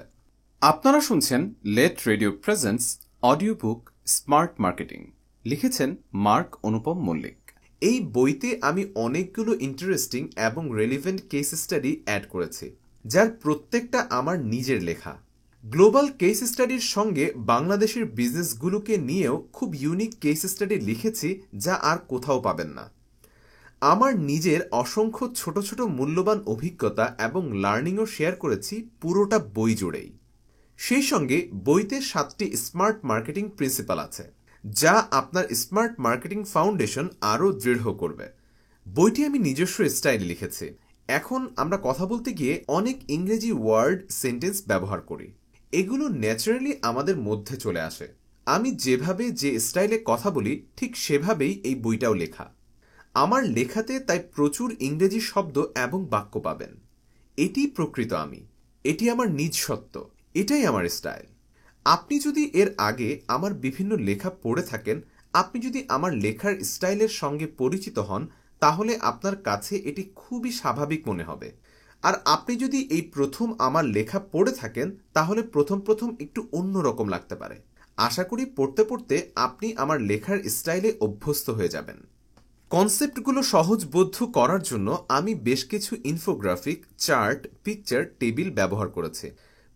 আপনারা শুনছেন late radio presents audio book smart marketing, লিখেছেন মার্ক অনুপম মল্লিক। এই বইতে আমি অনেকগুলো ইন্টারেস্টিং এবং রেলিভেন্ট কেস স্টাডি অ্যাড করেছি, যার প্রত্যেকটা আমার নিজের লেখা। গ্লোবাল কেস স্টাডির সঙ্গে বাংলাদেশের বিজনেসগুলোকে নিয়েও খুব ইউনিক কেস স্টাডি লিখেছি, যা আর কোথাও পাবেন না। আমার নিজের অসংখ্য ছোট ছোট মূল্যবান অভিজ্ঞতা এবং লার্নিংও শেয়ার করেছি পুরোটা বই জুড়েই। সেই সঙ্গে বইতে 7টি স্মার্ট মার্কেটিং প্রিন্সিপাল আছে, যা আপনার স্মার্ট মার্কেটিং ফাউন্ডেশন আরও দৃঢ় করবে। বইটি আমি নিজস্ব স্টাইলে লিখেছি। এখন আমরা কথা বলতে গিয়ে অনেক ইংরেজি ওয়ার্ড, সেন্টেন্স ব্যবহার করি। এগুলো ন্যাচারালি আমাদের মধ্যে চলে আসে। আমি যেভাবে যে স্টাইলে কথা বলি ঠিক সেভাবেই এই বইটাও লেখা। আমার লেখাতে তাই প্রচুর ইংরেজি শব্দ এবং বাক্য পাবেন। এটি প্রকৃত আমি, এটি আমার নিজ সত্য, এটাই আমার স্টাইল। আপনি যদি এর আগে আমার বিভিন্ন লেখা পড়ে থাকেন, আপনি যদি আমার লেখার স্টাইলের সঙ্গে পরিচিত হন, তাহলে আপনার কাছে এটি খুবই স্বাভাবিক মনে হবে। আর আপনি যদি এই প্রথম আমার লেখা পড়ে থাকেন, তাহলে প্রথম প্রথম একটু অন্যরকম লাগতে পারে। আশা করি পড়তে পড়তে আপনি আমার লেখার স্টাইলে অভ্যস্ত হয়ে যাবেন। কনসেপ্টগুলো সহজবোধ্য করার জন্য আমি বেশ কিছু ইনফোগ্রাফিক, চার্ট, পিকচার, টেবিল ব্যবহার করেছি।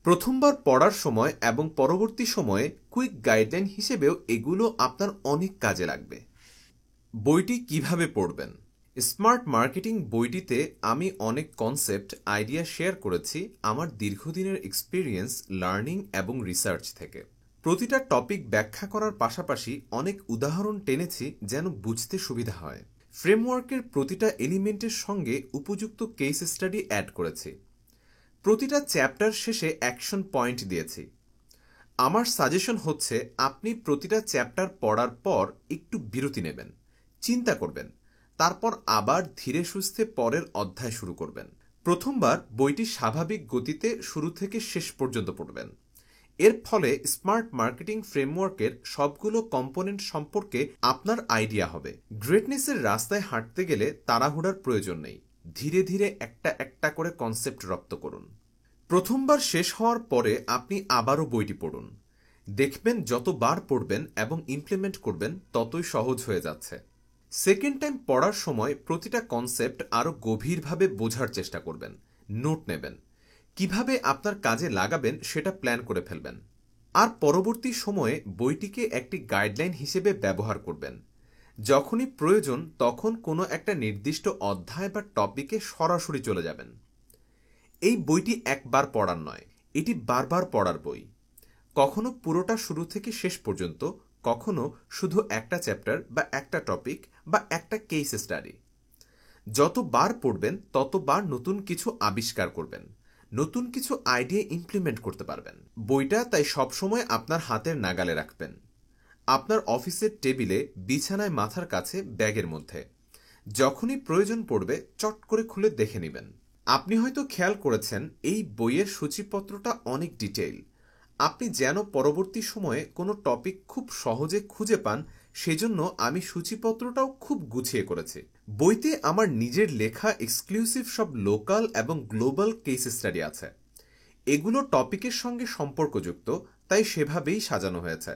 প্রথমবার পড়ার সময় এবং পরবর্তী সময়ে কুইক গাইডলাইন হিসেবেও এগুলো আপনার অনেক কাজে লাগবে। বইটি কিভাবে পড়বেন? স্মার্ট মার্কেটিং বইটিতে আমি অনেক কনসেপ্ট, আইডিয়া শেয়ার করেছি আমার দীর্ঘদিনের এক্সপিরিয়েন্স, লার্নিং এবং রিসার্চ থেকে। প্রতিটা টপিক ব্যাখ্যা করার পাশাপাশি অনেক উদাহরণ টেনেছি যেন বুঝতে সুবিধা হয়। ফ্রেমওয়ার্কের প্রতিটা এলিমেন্টের সঙ্গে উপযুক্ত কেস স্টাডি অ্যাড করেছি। প্রতিটা চ্যাপ্টার শেষে অ্যাকশন পয়েন্ট দিয়েছি। আমার সাজেশন হচ্ছে আপনি প্রতিটা চ্যাপ্টার পড়ার পর একটু বিরতি নেবেন, চিন্তা করবেন, তারপর আবার ধীরে সুস্থে পরের অধ্যায় শুরু করবেন। প্রথমবার বইটি স্বাভাবিক গতিতে শুরু থেকে শেষ পর্যন্ত পড়বেন। এর ফলে স্মার্ট মার্কেটিং ফ্রেমওয়ার্কের সবগুলো কম্পোনেন্ট সম্পর্কে আপনার আইডিয়া হবে। গ্রেটনেসের রাস্তায় হাঁটতে গেলে তাড়াহুড়ার প্রয়োজন নেই, ধীরে ধীরে একটা একটা করে কনসেপ্ট রপ্ত করুন। প্রথমবার শেষ হওয়ার পরে আপনি আবারও বইটি পড়ুন, দেখবেন যতবার পড়বেন এবং ইমপ্লিমেন্ট করবেন ততই সহজ হয়ে যাচ্ছে। সেকেন্ড টাইম পড়ার সময় প্রতিটা কনসেপ্ট আরও গভীরভাবে বোঝার চেষ্টা করবেন, নোট নেবেন, কিভাবে আপনার কাজে লাগাবেন সেটা প্ল্যান করে ফেলবেন। আর পরবর্তী সময়ে বইটিকে একটি গাইডলাইন হিসেবে ব্যবহার করবেন। যখনই প্রয়োজন তখন কোনো একটা নির্দিষ্ট অধ্যায় বা টপিকে সরাসরি চলে যাবেন। এই বইটি একবার পড়ার নয়, এটি বারবার পড়ার বই। কখনো পুরোটা শুরু থেকে শেষ পর্যন্ত, কখনো শুধু একটা চ্যাপ্টার বা একটা টপিক বা একটা কেস স্টাডি। যতবার পড়বেন ততবার নতুন কিছু আবিষ্কার করবেন, নতুন কিছু আইডিয়া ইমপ্লিমেন্ট করতে পারবেন। বইটা তাই সবসময় আপনার হাতের নাগালে রাখবেন, আপনার অফিসের টেবিলে, বিছানায়, মাথার কাছে, ব্যাগের মধ্যে। যখনই প্রয়োজন পড়বে চট করে খুলে দেখে নেবেন। আপনি হয়তো খেয়াল করেছেন এই বইয়ের সূচিপত্রটা অনেক ডিটেইল। আপনি যেন পরবর্তী সময়ে কোনো টপিক খুব সহজে খুঁজে পান, সেজন্য আমি সূচিপত্রটাও খুব গুছিয়ে করেছি। বইতে আমার নিজের লেখা এক্সক্লুসিভ সব লোকাল এবং গ্লোবাল কেস স্টাডি আছে। এগুলো টপিকের সঙ্গে সম্পর্কযুক্ত, তাই সেভাবেই সাজানো হয়েছে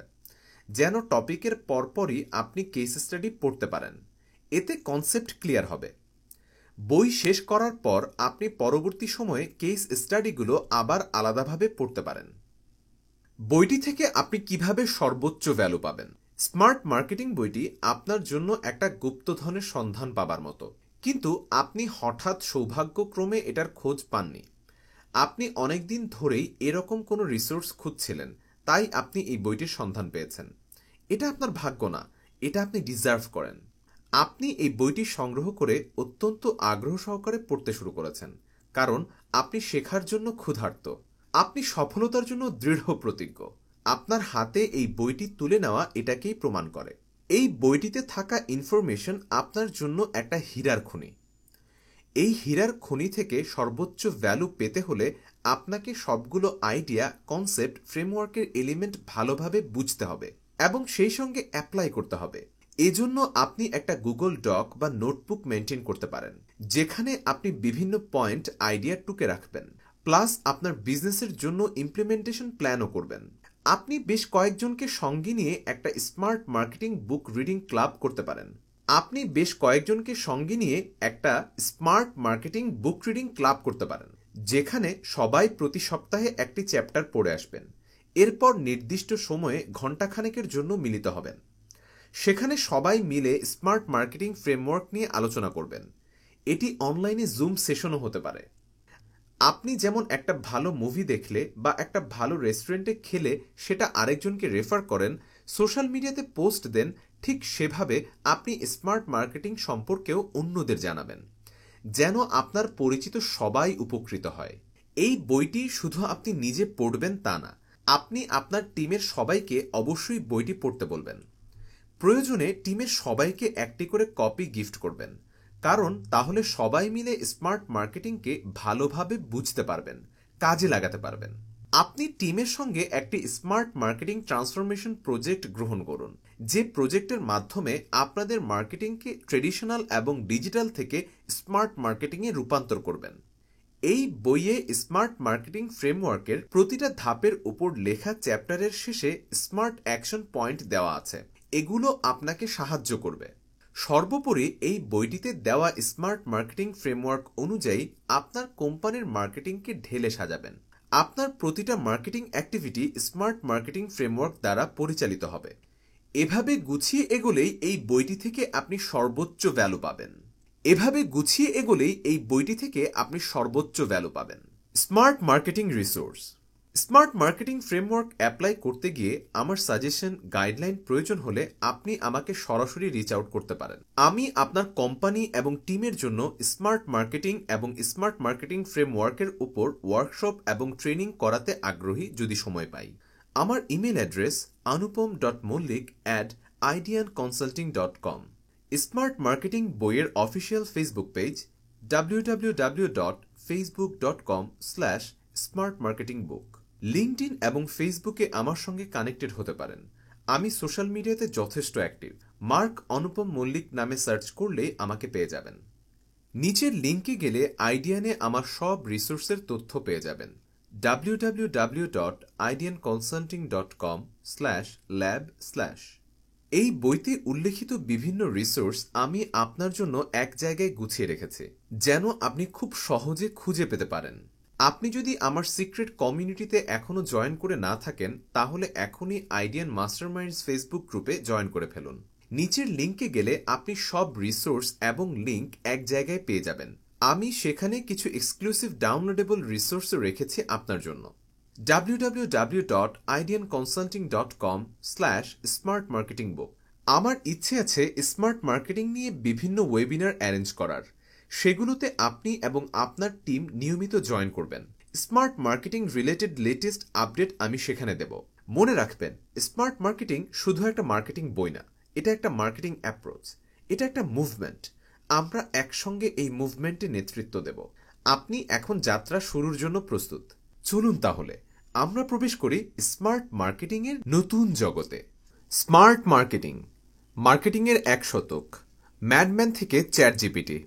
যেন টপিকের পরপরই আপনি কেস স্টাডি পড়তে পারেন। এতে কনসেপ্ট ক্লিয়ার হবে। বই শেষ করার পর আপনি পরবর্তী সময়ে কেস স্টাডিগুলো আবার আলাদাভাবে পড়তে পারেন। বইটি থেকে আপনি কিভাবে সর্বোচ্চ ভ্যালু পাবেন? স্মার্ট মার্কেটিং বইটি আপনার জন্য একটা গুপ্তধনের সন্ধান পাবার মতো, কিন্তু আপনি হঠাৎ সৌভাগ্যক্রমে এটার খোঁজ পাননি। আপনি অনেকদিন ধরেই এরকম কোনো রিসোর্স খুঁজছিলেন, তাই আপনি এই বইটির সন্ধান পেয়েছেন। এটা আপনার ভাগ্য না, এটা আপনি ডিজার্ভ করেন। আপনি এই বইটি সংগ্রহ করে অত্যন্ত আগ্রহ সহকারে পড়তে শুরু করেছেন, কারণ আপনি শেখার জন্য ক্ষুধার্ত। আপনি সফলতার জন্য দৃঢ় প্রতিজ্ঞ। আপনার হাতে এই বইটি তুলে নেওয়া এটাকেই প্রমাণ করে। এই বইটিতে থাকা ইনফরমেশন আপনার জন্য একটা হীরার খনি। এই হীরার খনি থেকে সর্বোচ্চ ভ্যালু পেতে হলে আপনাকে সবগুলো আইডিয়া, কনসেপ্ট, ফ্রেমওয়ার্কের এলিমেন্ট ভালোভাবে বুঝতে হবে এবং সেই সঙ্গে অ্যাপ্লাই করতে হবে। এজন্য আপনি একটা গুগল ডক বা নোটবুক মেনটেন করতে পারেন, যেখানে আপনি বিভিন্ন পয়েন্ট, আইডিয়া টুকে রাখবেন, প্লাস আপনার বিজনেসের জন্য ইমপ্লিমেন্টেশন প্ল্যানও করবেন। আপনি বেশ কয়েকজনকে সঙ্গে নিয়ে একটা smart marketing book reading club করতে পারেন। যেখানে সবাই প্রতি সপ্তাহে একটি চ্যাপ্টার পড়ে আসবেন, এরপর নির্দিষ্ট সময়ে ঘণ্টাখানেকের জন্য মিলিত হবেন। সেখানে সবাই মিলে স্মার্ট মার্কেটিং ফ্রেমওয়ার্ক নিয়ে আলোচনা করবেন। এটি অনলাইনে জুম সেশনও হতে পারে। আপনি যেমন একটা ভালো মুভি দেখলে বা একটা ভালো রেস্টুরেন্টে খেলে সেটা আরেকজনকে রেফার করেন, সোশ্যাল মিডিয়াতে পোস্ট দেন, ঠিক সেভাবে আপনি স্মার্ট মার্কেটিং সম্পর্কেও অন্যদের জানাবেন, যেন আপনার পরিচিত সবাই উপকৃত হয়। এই বইটি শুধু আপনি নিজে পড়বেন তা না, আপনি আপনার টিমের সবাইকে অবশ্যই বইটি পড়তে বলবেন। প্রয়োজনে টিমের সবাইকে একটি করে কপি গিফট করবেন, কারণ তাহলে সবাই মিলে স্মার্ট মার্কেটিংকে ভালোভাবে বুঝতে পারবেন, কাজে লাগাতে পারবেন। আপনি টিমের সঙ্গে একটি স্মার্ট মার্কেটিং ট্রান্সফরমেশন প্রজেক্ট গ্রহণ করুন, যে প্রজেক্টের মাধ্যমে আপনাদের মার্কেটিংকে ট্রেডিশনাল এবং ডিজিটাল থেকে স্মার্ট মার্কেটিংয়ে রূপান্তর করবেন। এই বইয়ে স্মার্ট মার্কেটিং ফ্রেমওয়ার্কের প্রতিটা ধাপের উপর লেখা চ্যাপ্টারের শেষে স্মার্ট অ্যাকশন পয়েন্ট দেওয়া আছে। এগুলো আপনাকে সাহায্য করবে। সর্বোপরি এই বইটিতে দেওয়া স্মার্ট মার্কেটিং ফ্রেমওয়ার্ক অনুযায়ী আপনার কোম্পানির মার্কেটিংকে ঢেলে সাজাবেন। আপনার প্রতিটা marketing activity smart marketing framework দ্বারা পরিচালিত হবে। এভাবে গুছিয়ে এগোলেই এই বইটি থেকে আপনি সর্বোচ্চ ভ্যালু পাবেন। Smart marketing resource. Smart marketing framework apply করতে গিয়ে আমার সাজেশন, গাইডলাইন প্রয়োজন হলে আপনি আমাকে সরাসরি রিচ আউট করতে পারেন। আমি আপনার কোম্পানি এবং টিমের জন্য স্মার্ট মার্কেটিং এবং স্মার্ট মার্কেটিং ফ্রেমওয়ার্কের উপর ওয়ার্কশপ এবং ট্রেনিং করাতে আগ্রহী যদি সময় পাই। আমার email address anupam.mollik@ideanconsulting.com। Smart marketing বইয়ের official Facebook page www.facebook.com/smartmarketingbook। LinkedIn এবং ফেসবুকে আমার সঙ্গে কানেক্টেড হতে পারেন। আমি সোশ্যাল মিডিয়াতে যথেষ্ট অ্যাক্টিভ। মার্ক অনুপম মল্লিক নামে সার্চ করলে আমাকে পেয়ে যাবেন। নিচের লিঙ্কে গেলে আইডিয়ানে আমার সব রিসোর্সের তথ্য পেয়ে যাবেন। www.ideanconsulting.com/lab/। এই বইতে উল্লেখিত বিভিন্ন রিসোর্স আমি আপনার জন্য এক জায়গায় গুছিয়ে রেখেছি, যেন আপনি খুব সহজে খুঁজে পেতে পারেন। আপনি যদি আমার সিক্রেট কমিউনিটিতে এখনও জয়েন করে না থাকেন, তাহলে এখনই আইডিয়ান মাস্টারমাইন্ডস ফেসবুক গ্রুপে জয়েন করে ফেলুন। নিচের লিঙ্কে গেলে আপনি সব রিসোর্স এবং লিঙ্ক এক জায়গায় পেয়ে যাবেন। আমি সেখানে কিছু এক্সক্লুসিভ ডাউনলোডেবল রিসোর্সও রেখেছি আপনার জন্য। www.ideanconsulting.com/smartmarketingbook। আমার ইচ্ছে আছে স্মার্ট মার্কেটিং নিয়ে বিভিন্ন ওয়েবিনার অ্যারেঞ্জ করার। সেগুলোতে আপনি এবং আপনার টিম নিয়মিত জয়েন করবেন। Smart marketing related latest update আমি সেখানে দেব। মনে রাখবেন, স্মার্ট মার্কেটিং শুধু একটা মার্কেটিং বই না, এটা একটা মার্কেটিং অ্যাপ্রোচ, এটা একটা মুভমেন্ট। আমরা একসঙ্গে এই মুভমেন্টে নেতৃত্ব দেব। আপনি এখন যাত্রা শুরুর জন্য প্রস্তুত। চলুন তাহলে আমরা প্রবেশ করি স্মার্ট মার্কেটিং এর নতুন জগতে। স্মার্ট মার্কেটিং, মার্কেটিংয়ের এক শতক, ম্যাডম্যান থেকে চ্যাটজিপিটি।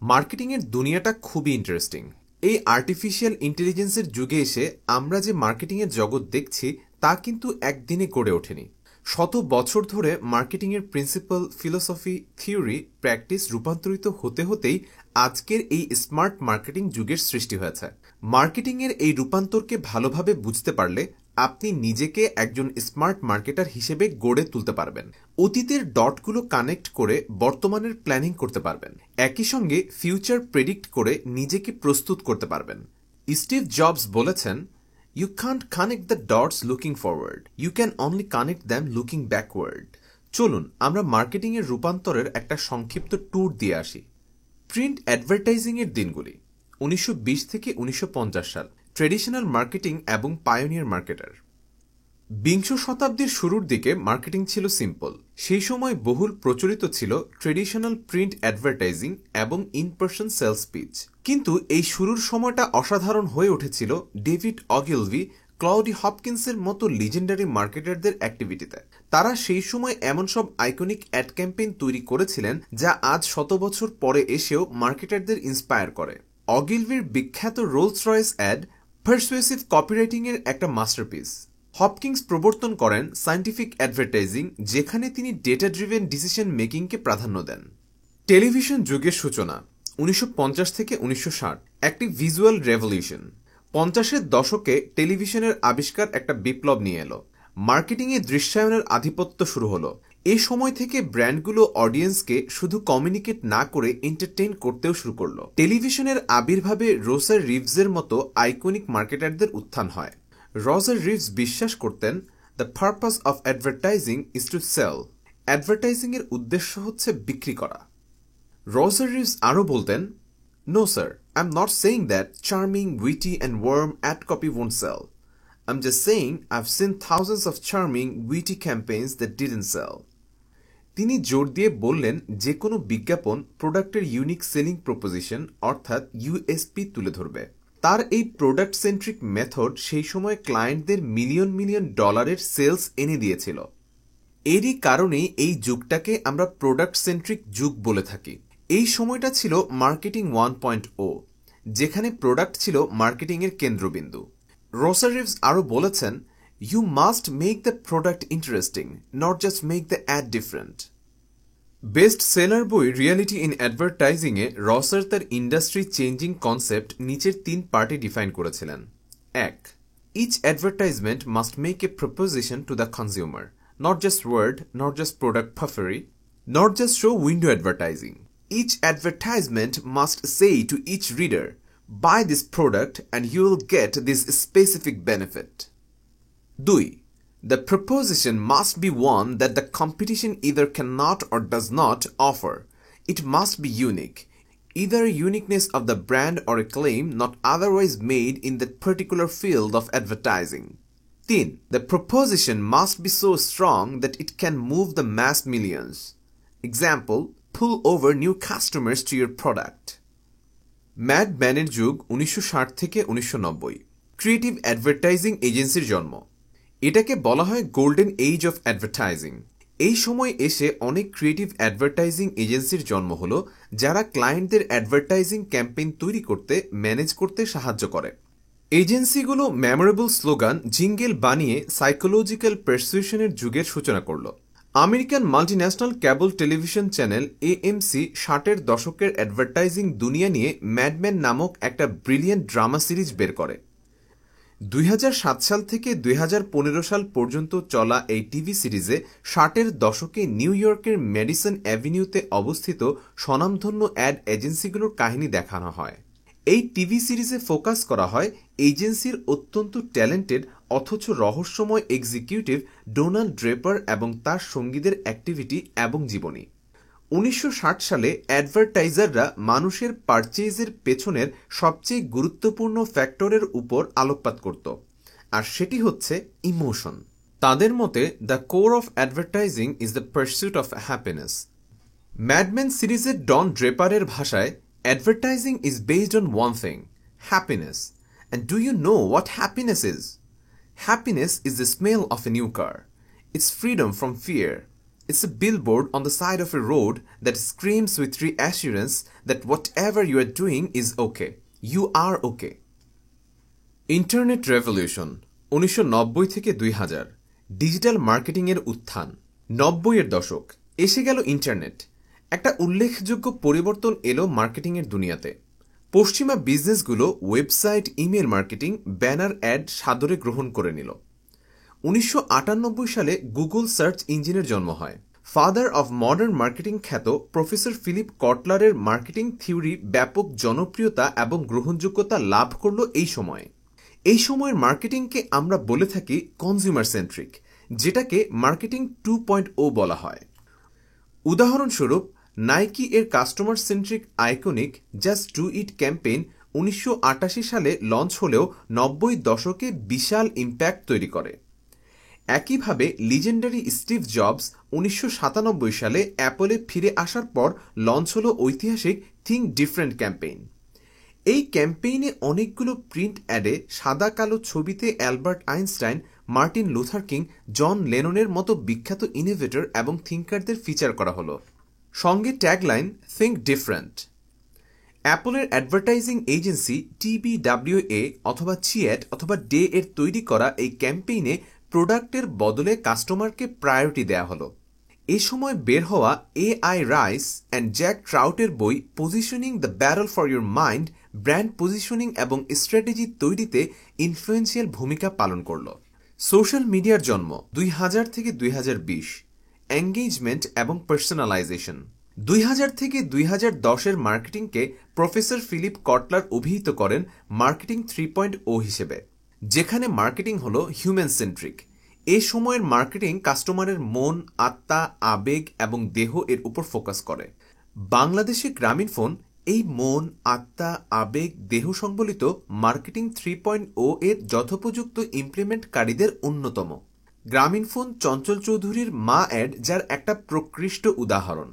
মার্কেটিংয়ের দুনিয়াটা খুবই ইন্টারেস্টিং। এই আর্টিফিশিয়াল ইন্টেলিজেন্সের যুগে এসে আমরা যে মার্কেটিংয়ের জগৎ দেখছি তা কিন্তু একদিনে গড়ে ওঠেনি। শত বছর ধরে মার্কেটিংয়ের প্রিন্সিপাল, ফিলোসফি, থিওরি, প্র্যাকটিস রূপান্তরিত হতে হতেই আজকের এই স্মার্ট মার্কেটিং যুগের সৃষ্টি হয়েছে। মার্কেটিংয়ের এই রূপান্তরকে ভালোভাবে বুঝতে পারলে আপনি নিজেকে একজন স্মার্ট মার্কেটার হিসেবে গড়ে তুলতে পারবেন। অতীতের ডটগুলো কানেক্ট করে বর্তমানের প্ল্যানিং করতে পারবেন। একই সঙ্গে ফিউচার প্রেডিক্ট করে নিজেকে প্রস্তুত করতে পারবেন। স্টিভ জবস বলেছেন, You can't connect the dots looking forward. You can only connect them looking backward. চলুন আমরা মার্কেটিংয়ের রূপান্তরের একটা সংক্ষিপ্ত ট্যুর দিয়ে আসি। প্রিন্ট অ্যাডভার্টাইজিংয়ের দিনগুলি 1920 থেকে 1950 সাল। ট্রেডিশনাল মার্কেটিং এবং পায়োনিয়ার মার্কেটার। বিংশ শতাব্দীর শুরুর দিকে মার্কেটিং ছিল সিম্পল। সেই সময় বহুল প্রচলিত ছিল ট্রেডিশনাল প্রিন্ট অ্যাডভার্টাইজিং এবং ইন পার্সন সেলস পিচ। কিন্তু এই শুরুর সময়টা অসাধারণ হয়ে উঠেছিল ডেভিড অগিলভি, ক্লাউডি হপকিন্সের মতো লিজেন্ডারি মার্কেটারদের অ্যাক্টিভিটিতে। তারা সেই সময় এমন সব আইকনিক অ্যাড ক্যাম্পেইন তৈরি করেছিলেন যা আজ শত বছর পরে এসেও মার্কেটারদের ইন্সপায়ার করে। অগিলভির বিখ্যাত রোলস রয়েস অ্যাড পারসুয়েসিভ কপিরাইটিংয়ের একটা মাস্টারপিস। হপকিন্স প্রবর্তন করেন সায়েন্টিফিক অ্যাডভার্টাইজিং, যেখানে তিনি ডেটা ড্রিভেন ডিসিশন মেকিংকে প্রাধান্য দেন। টেলিভিশন যুগের সূচনা 1950 থেকে 1960, একটি ভিজুয়াল রেভলিউশন। 50-এর দশকে টেলিভিশনের আবিষ্কার একটা বিপ্লব নিয়ে এলো। মার্কেটিংয়ে দৃশ্যায়নের আধিপত্য শুরু হলো। এই সময় থেকে ব্র্যান্ডগুলো অডিয়েন্সকে শুধু কমিউনিকেট না করে এন্টারটেইন করতেও শুরু করলো। টেলিভিশনের আবির্ভাবে রজার রিভসের মতো আইকনিক মার্কেটারদের উত্থান হয়। রজার রিভস বিশ্বাস করতেন, the purpose of advertising is to sell. অ্যাডভার্টাইজিংয়ের উদ্দেশ্য হচ্ছে বিক্রি করা। রজার রিভস আরও বলতেন, no sir, I am not saying that charming, witty and warm ad copy won't sell. I am just saying I have seen thousands of charming, witty campaigns that didn't sell. তিনি জোর দিয়ে বললেন, যে কোনো বিজ্ঞাপন প্রোডাক্টের ইউনিক সেলিং প্রপোজিশন অর্থাৎ USP তুলে ধরবে। তার এই প্রোডাক্ট সেন্ট্রিক মেথড সেই সময় ক্লায়েন্টদের মিলিয়ন মিলিয়ন ডলারের সেলস এনে দিয়েছিল। এরই কারণেই এই যুগটাকে আমরা প্রোডাক্ট সেন্ট্রিক যুগ বলে থাকি। এই সময়টা ছিল মার্কেটিং 1.0, যেখানে প্রোডাক্ট ছিল মার্কেটিংয়ের কেন্দ্রবিন্দু। রজার রিভস আরও বলেছেন, you must make the product interesting, not just make the ad different. Best seller বই রিয়ালিটি ইন অ্যাডভার্টাইজিংয়ে রসার তার ইন্ডাস্ট্রি চেঞ্জিং কনসেপ্ট নিচের 3 পার্টে ডিফাইন করেছিলেন। 1. Each advertisement must make a proposition to the consumer, not just word, not just product puffery, not just show window advertising. Each advertisement must say to each reader, buy this product and you will get this specific benefit. 2. The proposition must be one that the competition either cannot or does not offer. It must be unique, either a uniqueness of the brand or a claim not otherwise made in that particular field of advertising. 3. The proposition must be so strong that it can move the mass millions. Example, pull over new customers to your product. Mad ম্যানের যুগ 1960 থেকে 1990। Creative advertising এজেন্সির জন্ম। এটাকে বলা হয় golden age of advertising. এই সময় এসে অনেক ক্রিয়েটিভ অ্যাডভার্টাইজিং এজেন্সির জন্ম হলো, যারা ক্লায়েন্টদের অ্যাডভার্টাইজিং ক্যাম্পেইন তৈরি করতে, ম্যানেজ করতে সাহায্য করে। এজেন্সিগুলো মেমোরেবল স্লোগান, জিঙ্গেল বানিয়ে সাইকোলজিক্যাল পারসুয়েশনের যুগের সূচনা করল। আমেরিকান মাল্টিন্যাশনাল কেবল টেলিভিশন চ্যানেল এএমসি 60-এর দশকের অ্যাডভার্টাইজিং দুনিয়া নিয়ে ম্যাডম্যান নামক একটা ব্রিলিয়েন্ট ড্রামা সিরিজ বের করে। 2007 সাল থেকে 2015 সাল পর্যন্ত চলা এই টিভি সিরিজে 60-এর দশকে নিউ ইয়র্কের ম্যাডিসন অ্যাভিনিউতে অবস্থিত স্বনামধন্য অ্যাড এজেন্সিগুলোর কাহিনী দেখানো হয়। এই টিভি সিরিজে ফোকাস করা হয় এজেন্সির অত্যন্ত ট্যালেন্টেড অথচ রহস্যময় এক্সিকিউটিভ ডোনাল্ড ড্রেপার এবং তার সঙ্গীদের অ্যাক্টিভিটি এবং জীবনী। 1960 সালে অ্যাডভার্টাইজাররা মানুষের পারচেজের পেছনের সবচেয়ে গুরুত্বপূর্ণ ফ্যাক্টরের উপর আলোকপাত করত, আর সেটি হচ্ছে ইমোশন। তাদের মতে the core of advertising is the pursuit of happiness. Mad Men সিরিজের ডন ড্রেপারের ভাষায়, advertising is based on one thing, happiness. And do you know what happiness is? Happiness is the smell of a new car. It's freedom from fear. It's a billboard on the side of a road that screams with reassurance that whatever you are doing is okay. You are okay. Internet Revolution 1990 থেকে 2000 digital marketing এর উত্থান। 90-এর দশক, এসে গেল internet. একটা উল্লেখযোগ্য পরিবর্তন এলো মার্কেটিংয়ের দুনিয়াতে। পশ্চিমা বিজনেসগুলো website, email marketing, banner ad সাদরে গ্রহণ করে নিল। 1998 সালে গুগল সার্চ ইঞ্জিনের জন্ম হয়। ফাদার অব মডার্ন মার্কেটিং খ্যাত প্রফেসর ফিলিপ কটলারের মার্কেটিং থিওরি ব্যাপক জনপ্রিয়তা এবং গ্রহণযোগ্যতা লাভ করল এই সময়ে। এই সময়ের মার্কেটিংকে আমরা বলে থাকি কনজিউমার সেন্ট্রিক, যেটাকে মার্কেটিং 2.0 বলা হয়। উদাহরণস্বরূপ, নাইকি এর customer centric iconic just do it campaign 1988 সালে লঞ্চ হলেও 90 দশকে বিশাল ইম্প্যাক্ট তৈরি করে। একইভাবে লিজেন্ডারি স্টিভ জবস 1997 সালে অ্যাপলে ফিরে আসার পর লঞ্চ হল ঐতিহাসিক থিঙ্ক ডিফারেন্ট ক্যাম্পেইন। এই ক্যাম্পেইনে অনেকগুলো প্রিন্ট অ্যাডে সাদা কালো ছবিতে Albert Einstein, Martin Luther King, John লেননের মতো বিখ্যাত ইনোভেটর এবং থিঙ্কারদের ফিচার করা হলো। সঙ্গে ট্যাগলাইন থিঙ্ক ডিফারেন্ট। অ্যাপলের অ্যাডভার্টাইজিং এজেন্সি TBWA অথবা চিয়াট অথবা ডে এর তৈরি করা এই ক্যাম্পেইনে প্রোডাক্টের বদলে কাস্টমারকে প্রায়োরিটি দেয়া হলো। এ সময় বের হওয়া AI রাইস অ্যান্ড জ্যাক ট্রাউটের বই positioning the battle for your mind brand positioning এবং স্ট্র্যাটেজি তৈরিতে ইনফ্লুয়েন্সিয়াল ভূমিকা পালন করল। সোশ্যাল মিডিয়ার জন্ম 2000 থেকে 2020, এঙ্গেজমেন্ট এবং পার্সোনালাইজেশন। 2000 থেকে 2010-এর মার্কেটিংকে প্রফেসর ফিলিপ কটলার অভিহিত করেন মার্কেটিং 3.0 হিসেবে, যেখানে মার্কেটিং হল হিউম্যান সেন্ট্রিক। এ সময়ের মার্কেটিং কাস্টমারের মন, আত্মা, আবেগ এবং দেহ এর উপর ফোকাস করে। বাংলাদেশে গ্রামীণফোন এই মন, আত্মা, আবেগ, দেহ সংবলিত মার্কেটিং 3.0 এর যথোপযুক্ত ইমপ্লিমেন্টকারীদের অন্যতম। গ্রামীণফোন চঞ্চল চৌধুরীর মা অ্যাড যার একটা প্রকৃষ্ট উদাহরণ।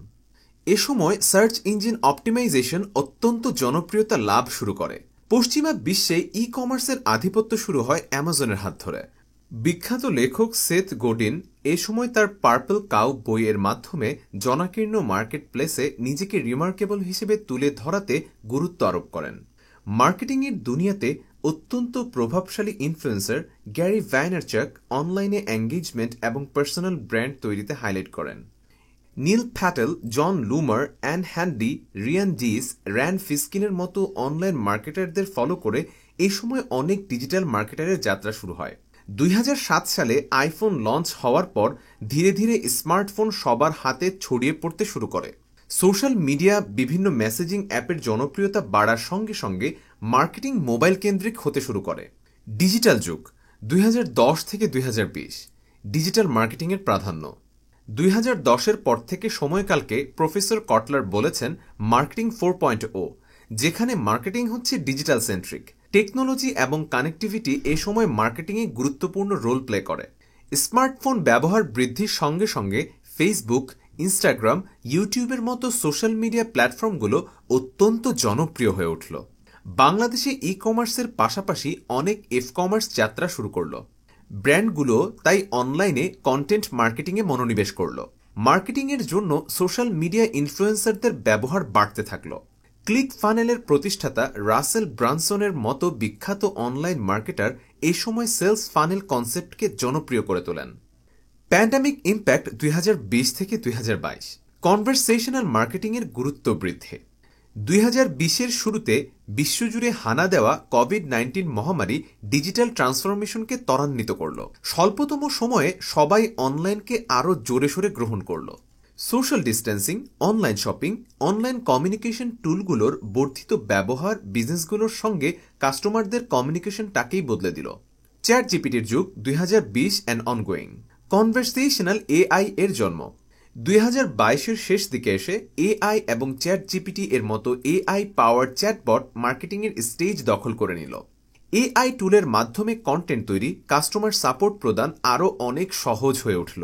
এ সময় সার্চ ইঞ্জিন অপটিমাইজেশন অত্যন্ত জনপ্রিয়তা লাভ শুরু করে। পশ্চিমা বিশ্বে ই কমার্সের আধিপত্য শুরু হয় অ্যামাজনের হাত ধরে। বিখ্যাত লেখক সেথ গোডিন এ সময় তার পার্পল কাউ বইয়ের মাধ্যমে জনাকীর্ণ মার্কেট প্লেসে নিজেকে রিমার্কেবল হিসেবে তুলে ধরাতে গুরুত্ব আরোপ করেন। মার্কেটিংয়ের দুনিয়াতে অত্যন্ত প্রভাবশালী ইনফ্লুয়েন্সার গ্যারি ভ্যাইনারচাক অনলাইনে এঙ্গেজমেন্ট এবং পার্সোনাল ব্র্যান্ড তৈরিতে হাইলাইট করেন। Neil Patel, Jon Loomer, Ann Handley, Ryan Deiss, Rand ফিস্কিনের মতো অনলাইন মার্কেটারদের ফলো করে এ সময় অনেক ডিজিটাল মার্কেটারের যাত্রা শুরু হয়। 2007 সালে আইফোন লঞ্চ হওয়ার পর ধীরে ধীরে স্মার্টফোন সবার হাতে ছড়িয়ে পড়তে শুরু করে। সোশ্যাল মিডিয়া, বিভিন্ন মেসেজিং অ্যাপের জনপ্রিয়তা বাড়ার সঙ্গে সঙ্গে মার্কেটিং মোবাইল কেন্দ্রিক হতে শুরু করে। ডিজিটাল যুগ 2010 থেকে 2020, ডিজিটাল মার্কেটিংয়ের প্রাধান্য। 2010-এর পর থেকে সময়কালকে প্রফেসর কটলার বলেছেন মার্কেটিং 4.0, যেখানে মার্কেটিং হচ্ছে ডিজিটাল সেন্ট্রিক। টেকনোলজি এবং কানেক্টিভিটি এ সময় মার্কেটিংয়ে গুরুত্বপূর্ণ রোল প্লে করে। স্মার্টফোন ব্যবহার বৃদ্ধির সঙ্গে সঙ্গে ফেসবুক, ইনস্টাগ্রাম, ইউটিউবের মতো সোশ্যাল মিডিয়া প্ল্যাটফর্মগুলো অত্যন্ত জনপ্রিয় হয়ে উঠল। বাংলাদেশে ই কমার্সের পাশাপাশি অনেক এফ কমার্স যাত্রা শুরু করল। ব্র্যান্ডগুলো তাই অনলাইনে কন্টেন্ট মার্কেটিংয়ে মনোনিবেশ করল। মার্কেটিংয়ের জন্য সোশ্যাল মিডিয়া ইনফ্লুয়েন্সারদের ব্যবহার বাড়তে থাকল। ক্লিক ফানেলের প্রতিষ্ঠাতা রাসেল ব্রানসনের মতো বিখ্যাত অনলাইন মার্কেটার এই সময় সেলস ফানেল কনসেপ্টকে জনপ্রিয় করে তোলেন। প্যান্ডামিক ইম্প্যাক্ট 2020 থেকে 2022, কনভারসেশনাল মার্কেটিংয়ের গুরুত্ব বৃদ্ধি। 2020-এর শুরুতে বিশ্বজুড়ে হানা দেওয়া কোভিড-19 মহামারী ডিজিটাল ট্রান্সফরমেশনকে ত্বরান্বিত করল। স্বল্পতম সময়ে সবাই অনলাইনকে আরও জোরে সোরে গ্রহণ করল। Social distancing, online shopping, online communication টুলগুলোর বর্ধিত ব্যবহার বিজনেসগুলোর সঙ্গে কাস্টমারদের কমিউনিকেশনটাকেই বদলে দিল। চ্যাট জিপিটির যুগ 2020 অ্যান্ড অনগোয়িং। কনভারসেশনাল এআই এর জন্ম 2022-এর শেষ দিকে এসে এআই এবং চ্যাট জিপিটি এর মতো এআই পাওয়ার চ্যাটবট মার্কেটিংয়ের স্টেজ দখল করে নিল। এআই টুলের মাধ্যমে কন্টেন্ট তৈরি, কাস্টমার সাপোর্ট প্রদান আরও অনেক সহজ হয়ে উঠল।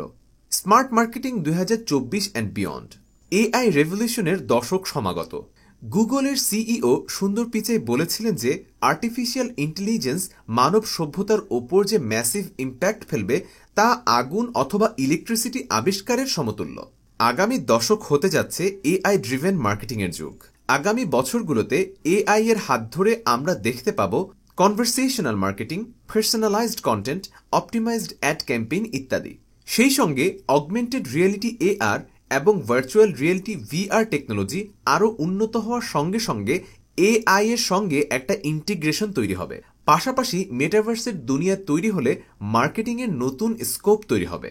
Smart marketing 2024 and beyond. AI রেভলিউশনের দশক সমাগত। গুগলের সিইও সুন্দর পিচাই বলেছিলেন যে আর্টিফিশিয়াল ইন্টেলিজেন্স মানব সভ্যতার ওপর যে ম্যাসিভ ইম্প্যাক্ট ফেলবে তা আগুন অথবা ইলেকট্রিসিটি আবিষ্কারের সমতুল্য। আগামী দশক হতে যাচ্ছে এআই ড্রিভেন মার্কেটিংয়ের যুগ। আগামী বছরগুলোতে এআই এর হাত ধরে আমরা দেখতে পাব conversational marketing, personalised content, optimised ad campaign ইত্যাদি। সেই সঙ্গে অগমেন্টেড রিয়েলিটি এআর এবং ভার্চুয়াল রিয়েলিটি ভিআর টেকনোলজি আরও উন্নত হওয়ার সঙ্গে সঙ্গে এআই এর সঙ্গে একটা ইন্টিগ্রেশন তৈরি হবে। পাশাপাশি মেটাভার্সের দুনিয়া তৈরি হলে মার্কেটিংয়ের নতুন স্কোপ তৈরি হবে।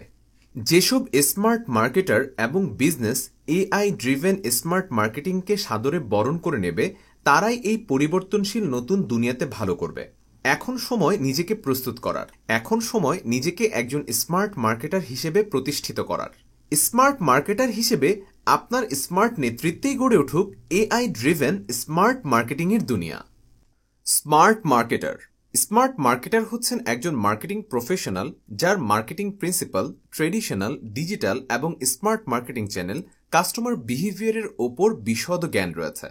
যেসব স্মার্ট মার্কেটার এবং বিজনেস এআই ড্রিভেন স্মার্ট মার্কেটিংকে সাদরে বরণ করে নেবে, তারাই এই পরিবর্তনশীল নতুন দুনিয়াতে ভালো করবে। এখন সময় নিজেকে প্রস্তুত করার, এখন সময় নিজেকে একজন স্মার্ট মার্কেটার হিসেবে প্রতিষ্ঠিত করার। স্মার্ট মার্কেটার হিসেবে আপনার স্মার্ট নেতৃত্বেই গড়ে উঠুক এআই ড্রিভেন স্মার্ট মার্কেটিংয়ের দুনিয়া। Smart marketer. স্মার্ট মার্কেটার হচ্ছেন একজন মার্কেটিং প্রফেশনাল যার মার্কেটিং প্রিন্সিপাল, ট্রেডিশনাল, ডিজিটাল এবং স্মার্ট মার্কেটিং চ্যানেল, কাস্টমার বিহেভিয়ারের ওপর বিশদ জ্ঞান রয়েছে।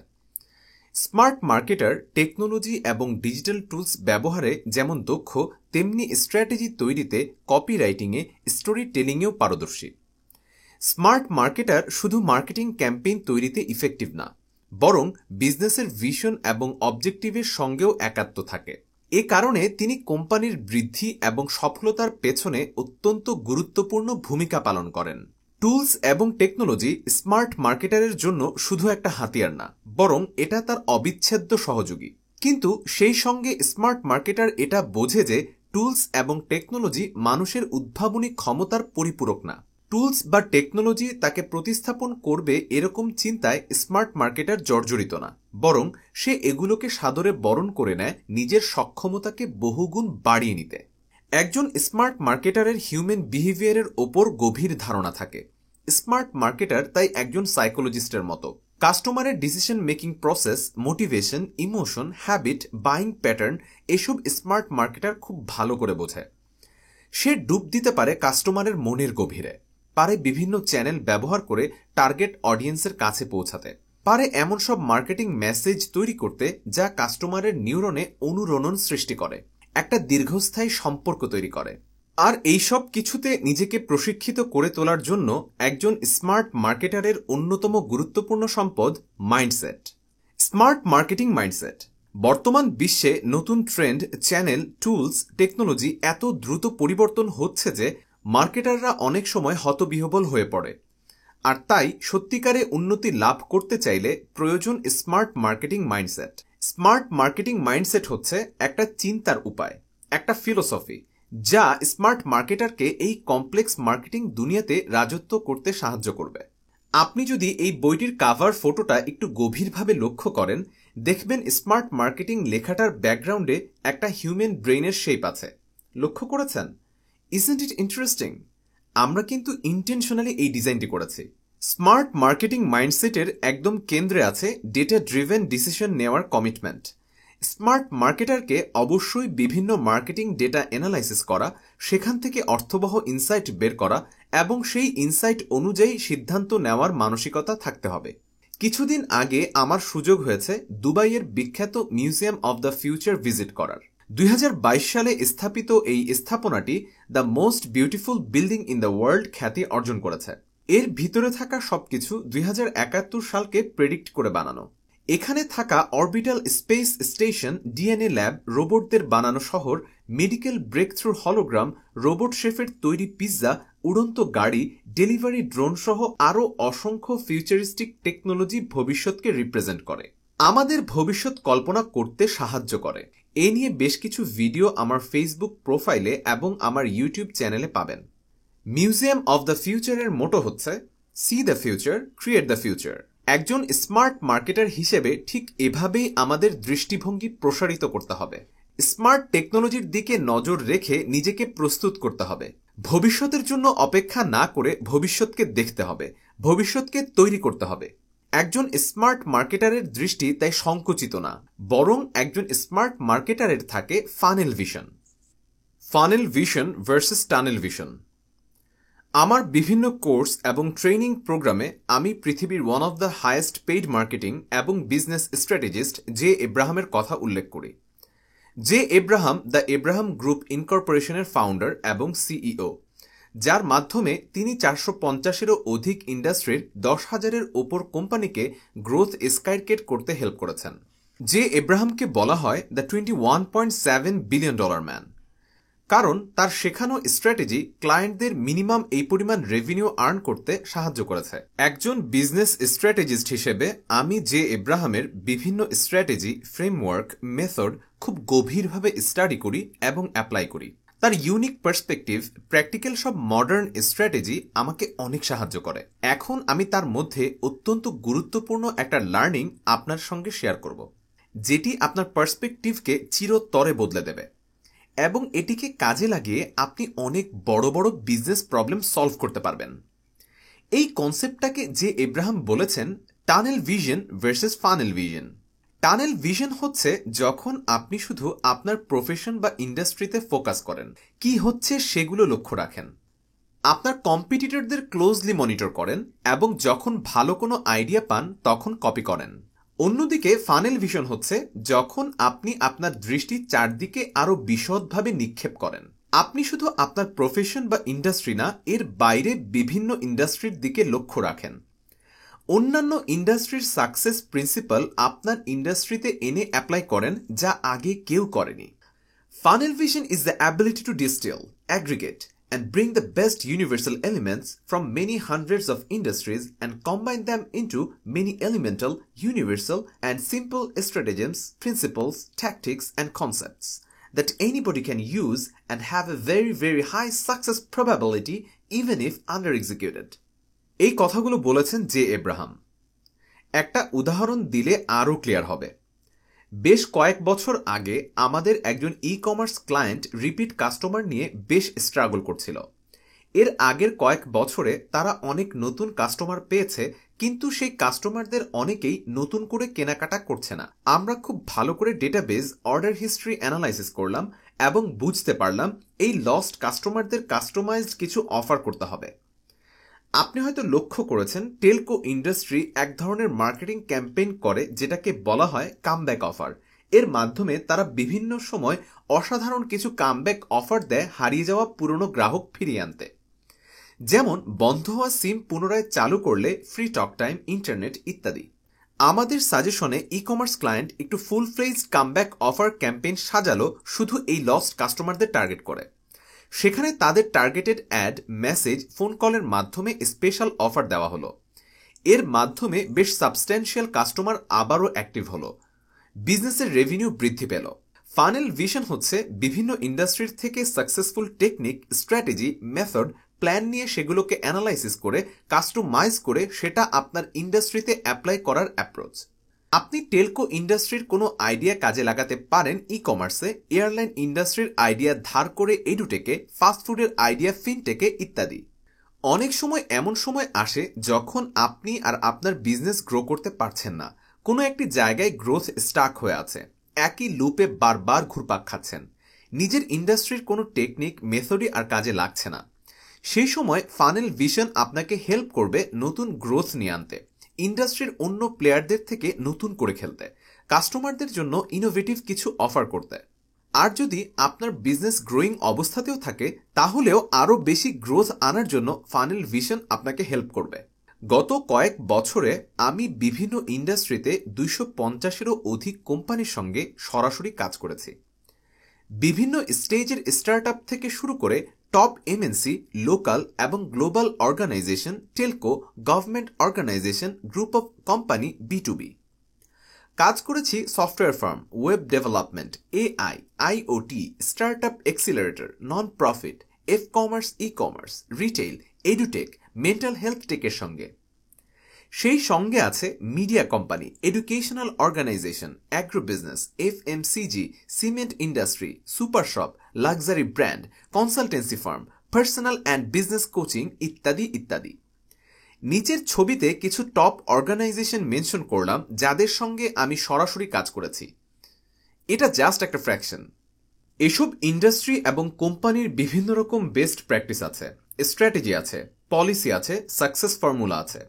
স্মার্ট মার্কেটার টেকনোলজি এবং ডিজিটাল টুলস ব্যবহারে যেমন দক্ষ, তেমনি স্ট্র্যাটেজি তৈরিতে, কপিরাইটিংয়ে, স্টোরি টেলিংয়েও পারদর্শী। স্মার্ট মার্কেটার শুধু মার্কেটিং ক্যাম্পেইন তৈরিতে ইফেক্টিভ না, বরং বিজনেসের ভিশন এবং অবজেক্টিভের সঙ্গেও একাত্ম থাকে। এ কারণে তিনি কোম্পানির বৃদ্ধি এবং সফলতার পেছনে অত্যন্ত গুরুত্বপূর্ণ ভূমিকা পালন করেন। টুলস এবং টেকনোলজি স্মার্ট মার্কেটারের জন্য শুধু একটা হাতিয়ার না, বরং এটা তার অবিচ্ছেদ্য সহযোগী। কিন্তু সেই সঙ্গে স্মার্ট মার্কেটার এটা বোঝে যে টুলস এবং টেকনোলজি মানুষের উদ্ভাবনী ক্ষমতার পরিপূরক না। টুলস বা টেকনোলজি তাকে প্রতিস্থাপন করবে এরকম চিন্তায় স্মার্ট মার্কেটার জর্জরিত না, বরং সে এগুলোকে সাদরে বরণ করে নেয় নিজের সক্ষমতাকে বহুগুণ বাড়িয়ে নিতে। একজন স্মার্ট মার্কেটারের হিউম্যান বিহেভিয়ারের ওপর গভীর ধারণা থাকে। স্মার্ট মার্কেটার তাই একজন সাইকোলজিস্টের মতো। কাস্টমারের decision making process, motivation, emotion, habit, buying pattern এসব স্মার্ট মার্কেটার খুব ভালো করে বোঝে। সে ডুব দিতে পারে কাস্টমারের মনের গভীরে, পারে বিভিন্ন চ্যানেল ব্যবহার করে টার্গেট অডিয়েন্সের কাছে পৌঁছাতে, পারে এমন সব মার্কেটিং মেসেজ তৈরি করতে যা কাস্টমারের নিউরনে অনুরণন সৃষ্টি করে, একটা দীর্ঘস্থায়ী সম্পর্ক তৈরি করে। আর এইসব কিছুতে নিজেকে প্রশিক্ষিত করে তোলার জন্য একজন স্মার্ট মার্কেটারের অন্যতম গুরুত্বপূর্ণ সম্পদ মাইন্ডসেট। Smart marketing mindset. বর্তমান বিশ্বে নতুন ট্রেন্ড, চ্যানেল, টুলস, টেকনোলজি এত দ্রুত পরিবর্তন হচ্ছে যে মার্কেটাররা অনেক সময় হতবিহ্বল হয়ে পড়ে। আর তাই সত্যিকারে উন্নতি লাভ করতে চাইলে প্রয়োজন smart marketing mindset. Smart marketing mindset হচ্ছে একটা চিন্তার উপায়, একটা ফিলোসফি যা স্মার্ট মার্কেটারকে এই কমপ্লেক্স মার্কেটিং দুনিয়াতে রাজত্ব করতে সাহায্য করবে। আপনি যদি এই বইটির কাভার ফটোটা একটু গভীরভাবে লক্ষ্য করেন, দেখবেন স্মার্ট মার্কেটিং লেখাটার ব্যাকগ্রাউন্ডে একটা হিউম্যান ব্রেইনের শেপ আছে। লক্ষ্য করেছেন? Isn't it interesting? আমরা কিন্তু ইন্টেনশনালি এই ডিজাইনটি করেছি। স্মার্ট মার্কেটিং মাইন্ডসেটের একদম কেন্দ্রে আছে ডেটা ড্রিভেন ডিসিশন নেওয়ার কমিটমেন্ট। স্মার্ট মার্কেটারকে অবশ্যই বিভিন্ন মার্কেটিং ডেটা অ্যানালাইসিস করা, সেখান থেকে অর্থবহ ইনসাইট বের করা এবং সেই ইনসাইট অনুযায়ী সিদ্ধান্ত নেওয়ার মানসিকতা থাকতে হবে। কিছুদিন আগে আমার সুযোগ হয়েছে দুবাইয়ের বিখ্যাত museum of the future visit করার। 2022 সালে স্থাপিত এই স্থাপনাটি the most beautiful building in the world খ্যাতি অর্জন করেছে। এর ভিতরে থাকা সবকিছু 2071 সালকে প্রেডিক্ট করে বানানো। এখানে থাকা orbital space station, DNA lab, রোবটদের বানানো শহর, মেডিকেল ব্রেকথ্রু হলোগ্রাম, রোবট শেফের তৈরি পিৎজা, উড়ন্ত গাড়ি, ডেলিভারি ড্রোন সহ আরও অসংখ্য ফিউচারিস্টিক টেকনোলজি ভবিষ্যৎকে রিপ্রেজেন্ট করে, আমাদের ভবিষ্যৎ কল্পনা করতে সাহায্য করে। এ নিয়ে বেশ কিছু ভিডিও আমার ফেসবুক প্রোফাইলে এবং আমার ইউটিউব চ্যানেলে পাবেন। মিউজিয়াম অব দ্য ফিউচারের মোটো হচ্ছে C the future, create the future. একজন স্মার্ট মার্কেটার হিসেবে ঠিক এভাবেই আমাদের দৃষ্টিভঙ্গি প্রসারিত করতে হবে। স্মার্ট টেকনোলজির দিকে নজর রেখে নিজেকে প্রস্তুত করতে হবে। ভবিষ্যতের জন্য অপেক্ষা না করে ভবিষ্যৎকে দেখতে হবে, ভবিষ্যৎকে তৈরি করতে হবে। একজন স্মার্ট মার্কেটারের দৃষ্টি তাই সংকুচিত না, বরং একজন স্মার্ট মার্কেটারের থাকে funnel vision. Funnel vision versus tunnel vision. আমার বিভিন্ন কোর্স এবং ট্রেনিং প্রোগ্রামে আমি পৃথিবীর one of the highest paid marketing এবং বিজনেস স্ট্র্যাটেজিস্ট জে এব্রাহামের কথা উল্লেখ করি। Jay Abraham the Abraham group ইনকর্পোরেশনের ফাউন্ডার এবং সিইও, যার মাধ্যমে তিনি 450-এরও অধিক ইন্ডাস্ট্রির 10,000-এর ওপর কোম্পানিকে গ্রোথ স্কাইরকেট করতে হেল্প করেছেন। জে এব্রাহামকে বলা হয় দ্য $21.7 বিলিয়ন ম্যান, কারণ তার শেখানো স্ট্র্যাটেজি ক্লায়েন্টদের মিনিমাম এই পরিমাণ রেভিনিউ আর্ন করতে সাহায্য করেছে। একজন বিজনেস স্ট্র্যাটেজিস্ট হিসেবে আমি জে এব্রাহামের বিভিন্ন স্ট্র্যাটেজি, ফ্রেমওয়ার্ক, মেথড খুব গভীরভাবে স্টাডি করি এবং অ্যাপ্লাই করি। তার ইউনিক পার্সপেক্টিভ, প্র্যাকটিক্যাল সব মডার্ন স্ট্র্যাটেজি আমাকে অনেক সাহায্য করে। এখন আমি তার মধ্যে অত্যন্ত গুরুত্বপূর্ণ একটা লার্নিং আপনার সঙ্গে শেয়ার করব, যেটি আপনার পার্সপেক্টিভকে চিরতরে বদলে দেবে এবং এটিকে কাজে লাগিয়ে আপনি অনেক বড় বড় বিজনেস প্রবলেম সলভ করতে পারবেন। এই কনসেপ্টটাকে যে এব্রাহাম বলেছেন tunnel vision versus funnel vision. Tunnel vision হচ্ছে যখন আপনি শুধু আপনার প্রফেশন বা ইন্ডাস্ট্রিতে ফোকাস করেন, কি হচ্ছে সেগুলো লক্ষ্য রাখেন, আপনার কম্পিটিটরদের ক্লোজলি মনিটর করেন এবং যখন ভালো কোনো আইডিয়া পান তখন কপি করেন। অন্যদিকে ফানেল ভিশন হচ্ছে যখন আপনি আপনার দৃষ্টি চারদিকে আরও বিশদভাবে নিক্ষেপ করেন। আপনি শুধু আপনার প্রফেশন বা ইন্ডাস্ট্রি না, এর বাইরে বিভিন্ন ইন্ডাস্ট্রির দিকে লক্ষ্য রাখেন। অন্যান্য ইন্ডাস্ট্রির সাকসেস প্রিন্সিপাল আপনার ইন্ডাস্ট্রিতে এনে অ্যাপ্লাই করেন যা আগে কেউ করেনি। Funnel vision is the ability to distil, aggregate and bring the best universal elements from many hundreds of industries and combine them into many elemental, universal and simple stratagems, principles, tactics and concepts that anybody can use and have a very very high success probability even if under executed. এই কথাগুলো বলেছেন J Abraham. একটা উদাহরণ দিলে আরও clear হবে। বেশ কয়েক বছর আগে আমাদের একজন e commerce client repeat customer নিয়ে বেশ স্ট্রাগল করছিল। এর আগের কয়েক বছরে তারা অনেক নতুন কাস্টমার পেয়েছে, কিন্তু সেই কাস্টমারদের অনেকেই নতুন করে কেনাকাটা করছে না। আমরা খুব ভালো করে ডেটাবেজ, অর্ডার হিস্ট্রি অ্যানালাইসিস করলাম এবং বুঝতে পারলাম এই লস্ট কাস্টমারদের কাস্টমাইজড কিছু অফার করতে হবে। আপনি হয়তো লক্ষ্য করেছেন টেলকো ইন্ডাস্ট্রি এক ধরনের মার্কেটিং ক্যাম্পেইন করে যেটাকে বলা হয় কামব্যাক অফার। এর মাধ্যমে তারা বিভিন্ন সময় অসাধারণ কিছু কামব্যাক অফার দেয় হারিয়ে যাওয়া পুরনো গ্রাহক ফিরিয়ে আনতে। যেমন বন্ধ হওয়া সিম পুনরায় চালু করলে ফ্রি টক টাইম, ইন্টারনেট ইত্যাদি। আমাদের সাজেশনে ই কমার্স ক্লায়েন্ট একটু ফুল ফ্লেজড কামব্যাক অফার ক্যাম্পেইন সাজালো শুধু এই লস্ট কাস্টমারদের টার্গেট করে। সেখানে তাদের টার্গেটেড অ্যাড, মেসেজ, ফোন কলের মাধ্যমে স্পেশাল অফার দেওয়া হলো। এর মাধ্যমে বেশ সাবস্ট্যান্সিয়াল কাস্টমার আবারও অ্যাক্টিভ হলো, বিজনেসের রেভিনিউ বৃদ্ধি পেল। ফানেল ভিশন হচ্ছে বিভিন্ন ইন্ডাস্ট্রির থেকে successful technique, strategy, method, plan নিয়ে সেগুলোকে অ্যানালাইসিস করে কাস্টমাইজ করে সেটা আপনার ইন্ডাস্ট্রিতে অ্যাপ্লাই করার অ্যাপ্রোচ। আপনি টেলকো ইন্ডাস্ট্রির কোনো আইডিয়া কাজে লাগাতে পারেন ই কমার্সে, এয়ারলাইন ইন্ডাস্ট্রির আইডিয়া ধার করে এডুটেকে, ফাস্টফুডের আইডিয়া ফিনটেকে ইত্যাদি। অনেক সময় এমন সময় আসে যখন আপনি আর আপনার বিজনেস গ্রো করতে পারছেন না, কোনো একটি জায়গায় গ্রোথ স্টাক হয়ে আছে। একই লুপে বারবার ঘুরপাক খাচ্ছেন। নিজের ইন্ডাস্ট্রির কোনো টেকনিক মেথডই আর কাজে লাগছে না। সেই সময় ফানেল ভিশন আপনাকে হেল্প করবে নতুন গ্রোথ নিয়ে আনতে, ইন্ডাস্ট্রির অন্য প্লেয়ারদের থেকে নতুন করে খেলতে, কাস্টমারদের জন্য ইনোভেটিভ কিছু অফার করতে। আর যদি আপনার বিজনেস গ্রোয়িং অবস্থাতেও থাকে, তাহলেও আরও বেশি গ্রোথ আনার জন্য ফানেল ভিশন আপনাকে হেল্প করবে। গত কয়েক বছরে আমি বিভিন্ন ইন্ডাস্ট্রিতে 250-এরও অধিক কোম্পানির সঙ্গে সরাসরি কাজ করেছি। বিভিন্ন স্টেজের স্টার্টআপ থেকে শুরু করে টপ এমএনসি, লোকাল এবং global organisation, telco, government organisation, group of company, B2B। কাজ করেছি software firm, web development, AI, IoT, startup accelerator, non profit, commerce, e-commerce, retail, edutech, mental health টেকের সঙ্গে। সেই সঙ্গে আছে media company, educational organisation, agro business, FMCG, cement industry, super shop, luxury brand, consultancy firm, personal and business coaching ইত্যাদি ইত্যাদি। নিচের ছবিতে কিছু টপ অর্গানাইজেশন মেনশন করলাম যাদের সঙ্গে আমি সরাসরি কাজ করেছি। এটা জাস্ট একটা ফ্র্যাকশন। এসব ইন্ডাস্ট্রি এবং কোম্পানির বিভিন্ন রকম বেস্ট প্র্যাকটিস আছে, স্ট্র্যাটেজি আছে, পলিসি আছে, সাকসেস ফর্মুলা আছে।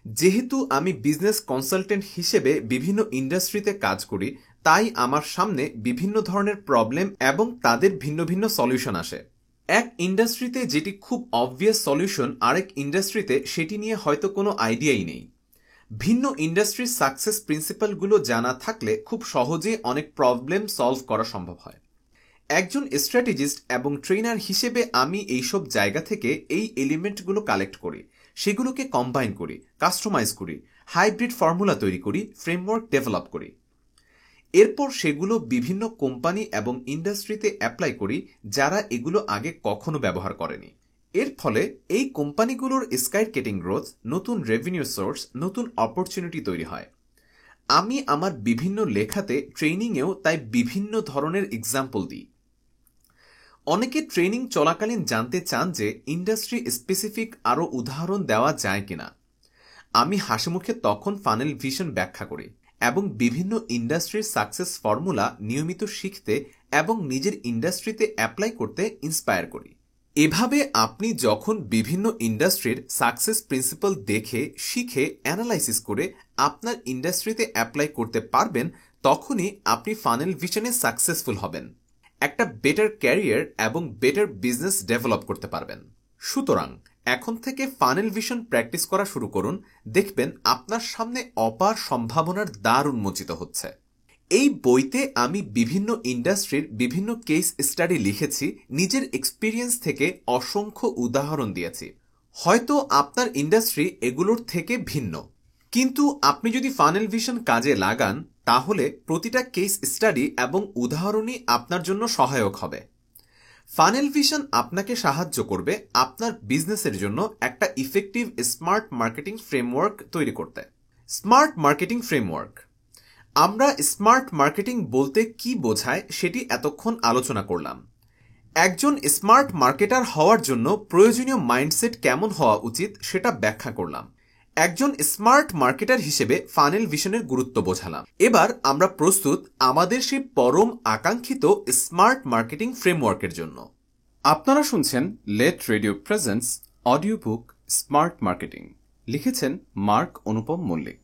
যেহেতু আমি বিজনেস কনসালটেন্ট হিসেবে বিভিন্ন ইন্ডাস্ট্রিতে কাজ করি, তাই আমার সামনে বিভিন্ন ধরনের প্রবলেম এবং তাদের ভিন্ন ভিন্ন সলিউশন আসে। এক ইন্ডাস্ট্রিতে যেটি খুব অবভিয়াস সলিউশন, আরেক ইন্ডাস্ট্রিতে সেটি নিয়ে হয়তো কোনো আইডিয়াই নেই। ভিন্ন ইন্ডাস্ট্রির সাকসেস প্রিন্সিপালগুলো জানা থাকলে খুব সহজে অনেক প্রবলেম সলভ করা সম্ভব হয়। একজন স্ট্র্যাটেজিস্ট এবং ট্রেনার হিসেবে আমি এইসব জায়গা থেকে এই এলিমেন্টগুলো কালেক্ট করি, সেগুলোকে কম্বাইন করি, কাস্টমাইজ করি, হাইব্রিড ফর্মুলা তৈরি করি, ফ্রেমওয়ার্ক ডেভেলপ করি। এরপর সেগুলো বিভিন্ন কোম্পানি এবং ইন্ডাস্ট্রিতে অ্যাপ্লাই করি যারা এগুলো আগে কখনো ব্যবহার করেনি। এর ফলে এই কোম্পানিগুলোর স্কাইরকেটিং গ্রোথ, নতুন রেভিনিউ সোর্স, নতুন অপরচুনিটি তৈরি হয়। আমি আমার বিভিন্ন লেখাতে, ট্রেনিংয়েও তাই বিভিন্ন ধরনের এক্সাম্পল দিই। অনেকে ট্রেনিং চলাকালীন জানতে চান যে ইন্ডাস্ট্রি স্পেসিফিক আরও উদাহরণ দেওয়া যায় কিনা। আমি হাসিমুখে তখন ফানেল ভিশন ব্যাখ্যা করি এবং বিভিন্ন ইন্ডাস্ট্রির সাকসেস ফর্মুলা নিয়মিত শিখতে এবং নিজের ইন্ডাস্ট্রিতে অ্যাপ্লাই করতে ইন্সপায়ার করি। এভাবে আপনি যখন বিভিন্ন ইন্ডাস্ট্রির সাকসেস প্রিন্সিপাল দেখে, শিখে, অ্যানালাইসিস করে আপনার ইন্ডাস্ট্রিতে অ্যাপ্লাই করতে পারবেন, তখনই আপনি ফানেল ভিশনে সাকসেসফুল হবেন, একটা বেটার ক্যারিয়ার এবং বেটার বিজনেস ডেভেলপ করতে পারবেন। সুতরাং এখন থেকে ফানেল ভিশন প্র্যাকটিস করা শুরু করুন, দেখবেন আপনার সামনে অপার সম্ভাবনার দ্বার উন্মোচিত হচ্ছে। এই বইতে আমি বিভিন্ন ইন্ডাস্ট্রির বিভিন্ন কেস স্টাডি লিখেছি, নিজের এক্সপিরিয়েন্স থেকে অসংখ্য উদাহরণ দিয়েছি। হয়তো আপনার ইন্ডাস্ট্রি এগুলোর থেকে ভিন্ন, কিন্তু আপনি যদি ফানেল ভিশন কাজে লাগান, তাহলে প্রতিটা কেস স্টাডি এবং উদাহরণই আপনার জন্য সহায়ক হবে। ফানেল ভিশন আপনাকে সাহায্য করবে আপনার বিজনেসের জন্য একটা ইফেক্টিভ স্মার্ট মার্কেটিং ফ্রেমওয়ার্ক তৈরি করতে। Smart marketing framework. আমরা স্মার্ট মার্কেটিং বলতে কি বোঝায় সেটি এতক্ষণ আলোচনা করলাম। একজন স্মার্ট মার্কেটার হওয়ার জন্য প্রয়োজনীয় মাইন্ডসেট কেমন হওয়া উচিত সেটা ব্যাখ্যা করলাম। একজন স্মার্ট মার্কেটার হিসেবে ফানেল ভিশনের গুরুত্ব বোঝালাম। এবার আমরা প্রস্তুত আমাদের সেই পরম আকাঙ্ক্ষিত স্মার্ট মার্কেটিং ফ্রেমওয়ার্কের জন্য। আপনারা শুনছেন late radio presents audio book smart marketing. লিখেছেন মার্ক অনুপম মল্লিক।